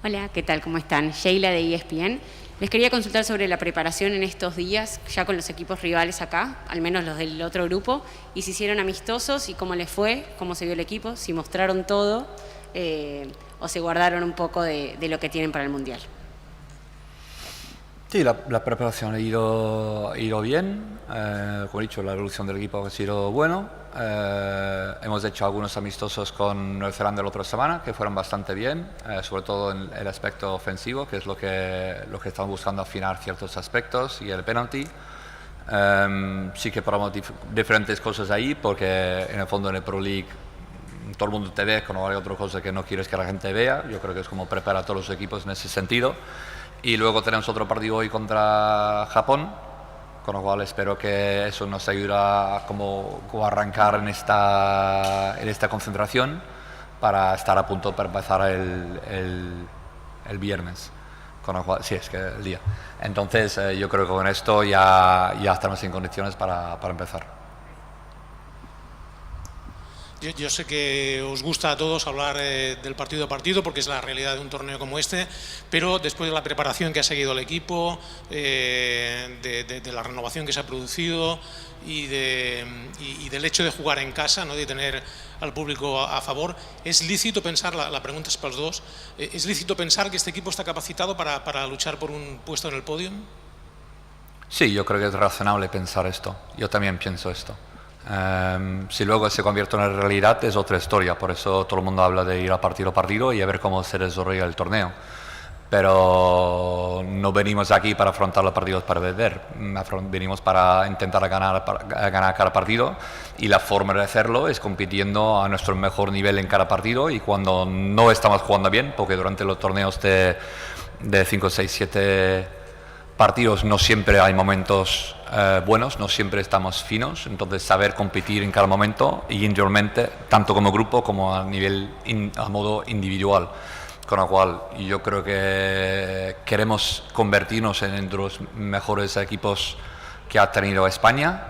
Hola, ¿qué tal? ¿Cómo están? Sheila de ESPN. Les quería consultar sobre la preparación en estos días, ya con los equipos rivales acá, al menos los del otro grupo, y si hicieron amistosos y cómo les fue, cómo se vio el equipo, si mostraron todo o se guardaron un poco de lo que tienen para el Mundial. Sí, la preparación ha ido bien, como he dicho, la evolución del equipo ha sido bueno. Hemos hecho algunos amistosos con Nueva Zelanda la otra semana que fueron bastante bien, sobre todo en el aspecto ofensivo, que es lo que estamos buscando, afinar ciertos aspectos, y el penalti. Sí que probamos diferentes cosas ahí, porque en el fondo en el Pro League todo el mundo te ve, cuando hay otra cosa que no quieres que la gente vea. Yo creo que es como prepara a todos los equipos en ese sentido. Y luego tenemos otro partido hoy contra Japón, con lo cual espero que eso nos ayude a como arrancar en esta concentración para estar a punto para empezar el viernes. Con lo cual, sí, es que el día. Entonces yo creo que con esto ya estamos en condiciones para empezar. Yo sé que os gusta a todos hablar del partido a partido porque es la realidad de un torneo como este, pero después de la preparación que ha seguido el equipo, de la renovación que se ha producido y del hecho de jugar en casa, ¿no?, de tener al público a favor, ¿es lícito pensar, la pregunta es para los dos, ¿es lícito pensar que este equipo está capacitado para luchar por un puesto en el podio? Sí, yo creo que es razonable pensar esto. Yo también pienso esto. Si luego se convierte en una realidad es otra historia, por eso todo el mundo habla de ir a partido y a ver cómo se desarrolla el torneo. Pero no venimos aquí para afrontar los partidos para beber, venimos para intentar ganar cada partido, y la forma de hacerlo es compitiendo a nuestro mejor nivel en cada partido, y cuando no estamos jugando bien, porque durante los torneos de 5, 6, 7 partidos no siempre hay momentos buenos, no siempre estamos finos, entonces saber competir en cada momento y individualmente, tanto como grupo como a modo individual. Con lo cual yo creo que queremos convertirnos en los mejores equipos que ha tenido España,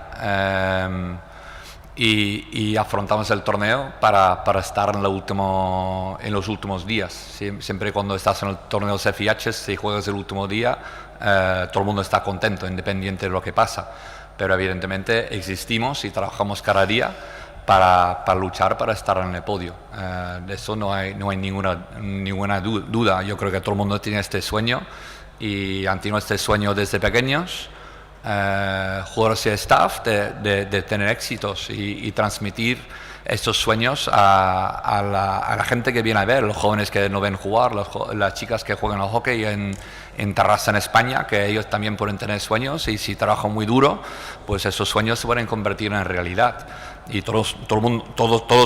y afrontamos el torneo para estar en los últimos días. Siempre cuando estás en el torneo FIH, si juegas el último día, todo el mundo está contento, independiente de lo que pasa. Pero evidentemente existimos y trabajamos cada día para luchar para estar en el podio. De eso no hay ninguna duda. Yo creo que todo el mundo tiene este sueño y han tenido este sueño desde pequeños, jugadores y staff, de tener éxitos y transmitir estos sueños a la gente que viene a ver, los jóvenes que no ven jugar, las chicas que juegan al hockey en Terrassa, en España, que ellos también pueden tener sueños, y si trabajan muy duro, pues esos sueños se pueden convertir en realidad. Y todos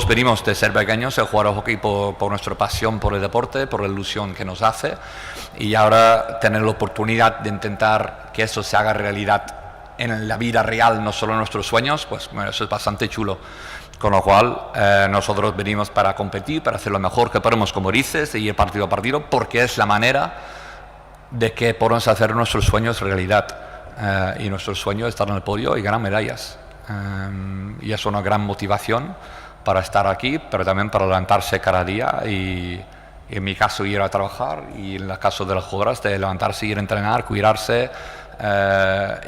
venimos de ser pequeños a jugar al hockey por nuestra pasión por el deporte, por la ilusión que nos hace, y ahora tener la oportunidad de intentar que eso se haga realidad en la vida real, no solo en nuestros sueños, pues bueno, eso es bastante chulo. Con lo cual nosotros venimos para competir, para hacer lo mejor que podemos, como dices, y ir partido a partido, porque es la manera de que podemos hacer nuestros sueños realidad, y nuestro sueño es estar en el podio y ganar medallas. Y es una gran motivación para estar aquí, pero también para levantarse cada día y en mi caso ir a trabajar, y en el caso de las jugadoras de levantarse, ir a entrenar, cuidarse,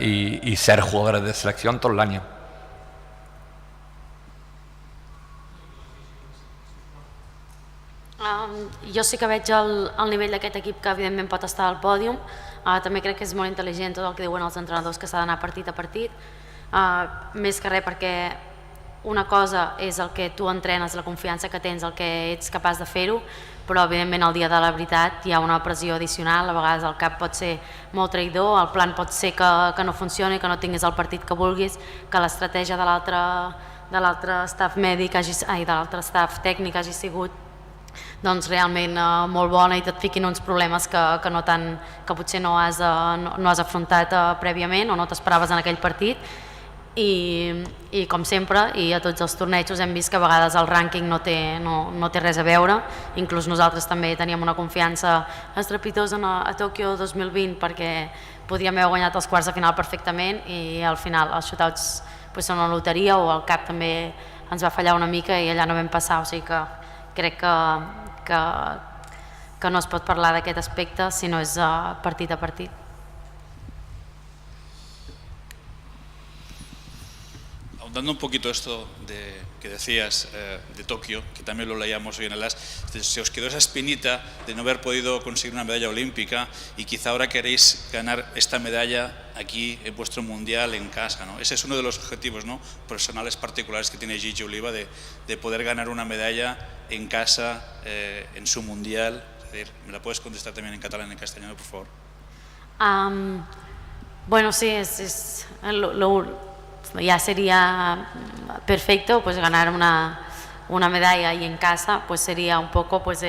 y ser jugadores de selección todo el año. Jo sí que veig el nivell d'aquest equip que evidentment pot estar al pòdium. També crec que és molt intel·ligent tot el que diuen els entrenadors, que s'ha d'anar partit a partit, més que res perquè una cosa és el que tu entrenes, la confiança que tens, el que ets capaç de fer-ho, però evidentment el dia de la veritat hi ha una pressió addicional, a vegades el cap pot ser molt traïdor, el plan pot ser que no funcioni, que no tinguis el partit que vulguis, que l'estratègia de l'altre staff mèdic, de l'altre staff tècnic hagi sigut doncs realment molt bona i et fiquin uns problemes que potser no has afrontat prèviament o no t'esperaves en aquell partit. I com sempre, i a tots els tornejos hem vist que a vegades el rànquing no té res a veure. Inclús nosaltres també teníem una confiança estrepitosa a Tòquio 2020 perquè podíem haver guanyat els quarts de final perfectament, i al final els shootouts són una loteria, o el cap també ens va fallar una mica i allà no vam passar. O sigui que crec que no es pot parlar d'aquest aspecte si no és partit a partit. Ahondando un poquito esto que decías de Tokio, que también lo leíamos hoy en el AS, se os quedó esa espinita de no haber podido conseguir una medalla olímpica, y quizá ahora queréis ganar esta medalla aquí en vuestro mundial en casa, ¿no? Ese es uno de los objetivos, ¿no?, personales particulares que tiene Gigi Oliva, de poder ganar una medalla en casa, en su mundial. Es decir, ¿me la puedes contestar también en catalán y en castellano, por favor? Bueno, sí, ya sería perfecto pues ganar una medalla y en casa, pues sería un poco pues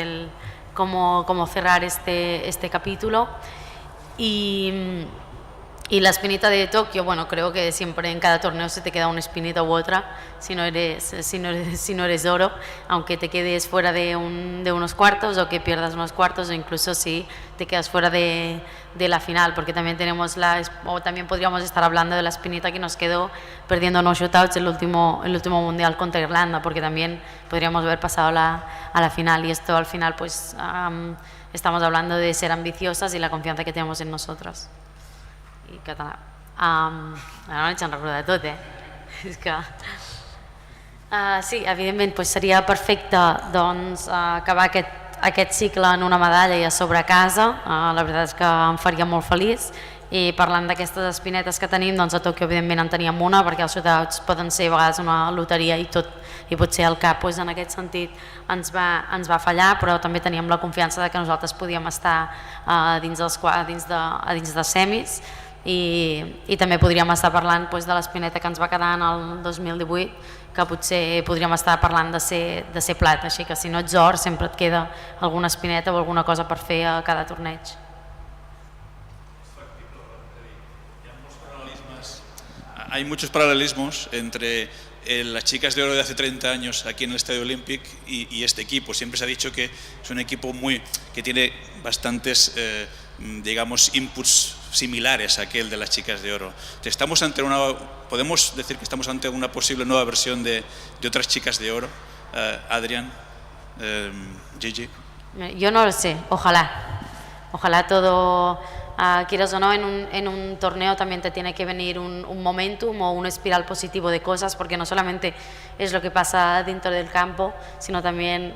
cómo cerrar este capítulo. Y la espinita de Tokio, bueno, creo que siempre en cada torneo se te queda una espinita u otra, si no eres oro, aunque te quedes fuera de unos cuartos o que pierdas unos cuartos, o incluso si te quedas fuera de la final, porque también también podríamos estar hablando de la espinita que nos quedó perdiendo no shootouts el último mundial contra Irlanda, porque también podríamos haber pasado a la final, y esto al final pues estamos hablando de ser ambiciosas y la confianza que tenemos en nosotros. I català. Ara no se'n recorda de tot, És que... sí, evidentment pues seria perfecte doncs, acabar aquest cicle en una medalla i a sobre casa. La veritat és que em faria molt feliç. I parlant d'aquestes espinetes que tenim, doncs a Tòquio evidentment en teníem una, perquè els shootouts poden ser a vegades una loteria i potser el cap pues, en aquest sentit ens va fallar, però també teníem la confiança de que nosaltres podíem estar dins de semis. I també podríem estar parlant de l'espineta que ens va quedar en el 2018, que potser podríem estar parlant de ser plat, així que si no ets or sempre et queda alguna espineta o alguna cosa per fer a cada torneig. Hay muchos paralelismos entre las chicas de oro de hace 30 años aquí en el Estadio Olympic y este equipo. Siempre se ha dicho que es un equipo que tiene bastantes, digamos, inputs similares a aquel de las chicas de oro. ¿Podemos decir que estamos ante una posible nueva versión de otras chicas de oro? Adrián, Gigi. Yo no lo sé, ojalá todo, quieras o no, en un torneo también te tiene que venir un momentum o una espiral positivo de cosas, porque no solamente es lo que pasa dentro del campo, sino también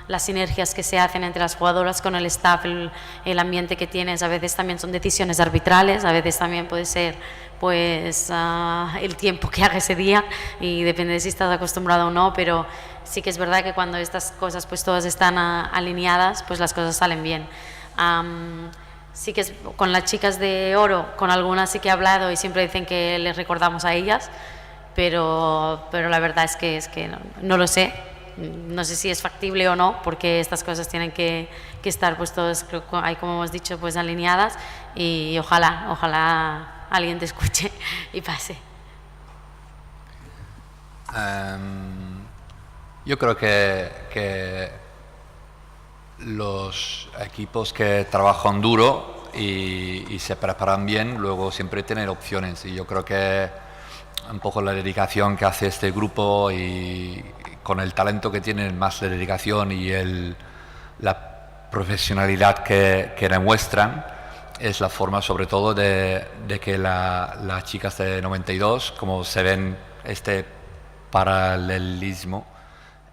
las sinergias que se hacen entre las jugadoras con el staff, el ambiente que tienes. A veces también son decisiones arbitrales, a veces también puede ser pues el tiempo que haga ese día, y depende de si estás acostumbrado o no, pero sí que es verdad que cuando estas cosas pues todas están alineadas, pues las cosas salen bien. Sí que con las chicas de oro, con algunas sí que he hablado y siempre dicen que les recordamos a ellas, pero la verdad es que no lo sé, no sé si es factible o no, porque estas cosas tienen que estar pues todas, como hemos dicho, pues alineadas, y ojalá alguien te escuche y pase. Yo creo que los equipos que trabajan duro y se preparan bien, luego siempre tienen opciones, y yo creo que un poco la dedicación que hace este grupo, y con el talento que tienen, más la dedicación y la profesionalidad que demuestran, es la forma sobre todo de que las chicas de 92, como se ven este paralelismo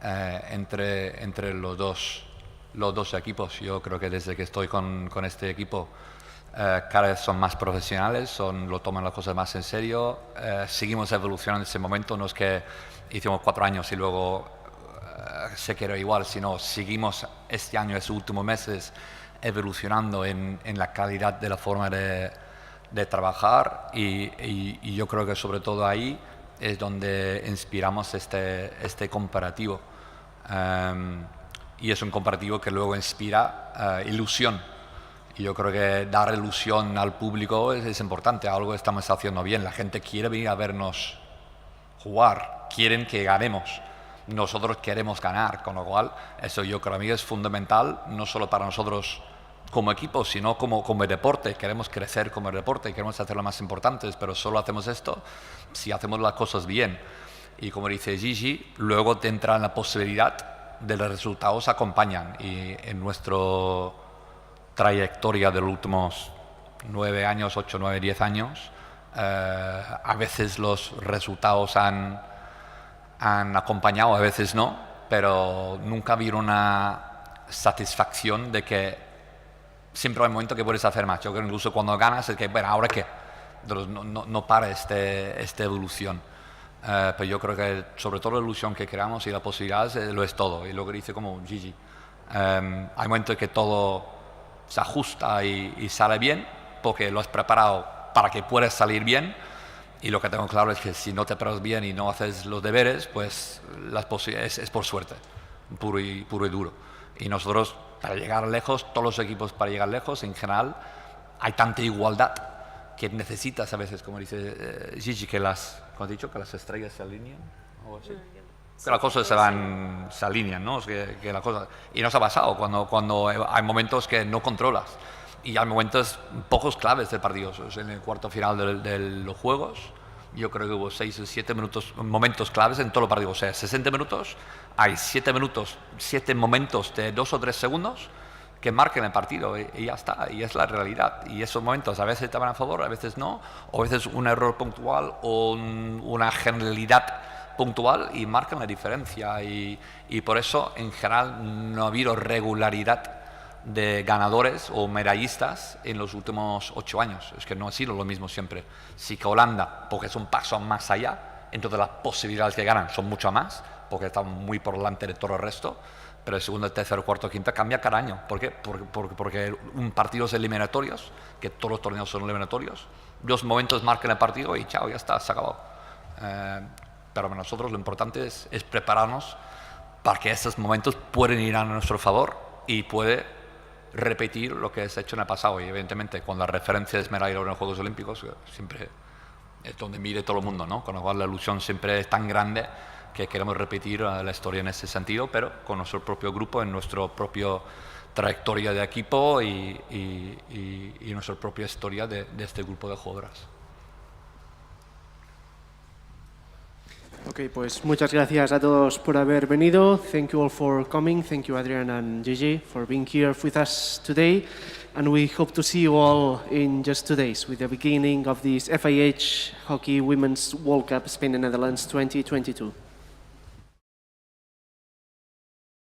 entre los dos equipos. Yo creo que desde que estoy con este equipo, cada vez son más profesionales, lo toman las cosas más en serio, seguimos evolucionando en ese momento, no es que hicimos 4 años y luego se quedó igual, sino seguimos este año, estos últimos meses, evolucionando en la calidad de la forma de trabajar, y yo creo que sobre todo ahí es donde inspiramos este comparativo, y es un comparativo que luego inspira ilusión, y yo creo que dar ilusión al público es importante, algo estamos haciendo bien, la gente quiere venir a vernos jugar, quieren que ganemos, nosotros queremos ganar, con lo cual eso yo creo que a mí es fundamental, no solo para nosotros como equipo, sino como deporte. Queremos crecer como deporte y queremos hacer lo más importante, pero solo hacemos esto si hacemos las cosas bien. Y como dice Gigi, luego te entra la posibilidad de los resultados acompañan, y en nuestra trayectoria de los últimos 9 años, 8, 9, 10 años, a veces los resultados han acompañado, a veces no, pero nunca ha habido una satisfacción de que siempre hay un momento que puedes hacer más. Yo creo que incluso cuando ganas es que, bueno, ¿ahora qué? No para esta evolución. Pero yo creo que sobre todo la ilusión que creamos y la posibilidad lo es todo. Y lo que dice como Gigi, hay momentos que todo se ajusta y sale bien, porque lo has preparado para que puedas salir bien, Y lo que tengo claro es que si no te preparas bien y no haces los deberes, pues es por suerte, puro y duro. Y nosotros, para llegar lejos, todos los equipos para llegar lejos, en general, hay tanta igualdad que necesitas a veces, como dice Gigi, que las estrellas se alinean, o así. Que las cosas se alinean, ¿no? Que la cosa, y nos ha pasado cuando hay momentos que no controlas. Y hay momentos pocos claves del partido. En el cuarto final de los juegos, yo creo que hubo 6 o 7 momentos claves en todo el partido. O sea, 60 minutos, hay 7 momentos de 2 o 3 segundos que marquen el partido y ya está. Y es la realidad. Y esos momentos a veces te van a favor, a veces no. O a veces un error puntual o una generalidad puntual y marcan la diferencia. Y por eso, en general, no ha habido regularidad de ganadores o medallistas en los últimos 8 años. Es que no ha sido lo mismo siempre. Sí que Holanda, porque es un paso más allá, entonces las posibilidades que ganan son mucho más, porque están muy por delante de todo el resto, pero el segundo, el tercero, cuarto, quinto cambia cada año. ¿Por qué? Porque un partido es eliminatorios, que todos los torneos son eliminatorios, 2 momentos marcan el partido y chao, ya está, se ha acabado. Pero para nosotros lo importante es prepararnos para que estos momentos pueden ir a nuestro favor y puede repetir lo que se ha hecho en el pasado. Y evidentemente cuando la referencia es medalla en los Juegos Olímpicos, siempre es donde mide todo el mundo, ¿no? Con lo cual la ilusión siempre es tan grande que queremos repetir la historia en ese sentido, pero con nuestro propio grupo, en nuestra propia trayectoria de equipo y nuestra propia historia de este grupo de jugadoras. Ok, pues muchas gracias a todos por haber venido. Thank you all for coming. Thank you, Adrian and Gigi, for being here with us today. And we hope to see you all in just 2 days with the beginning of this FIH Hockey Women's World Cup Spain and Netherlands 2022.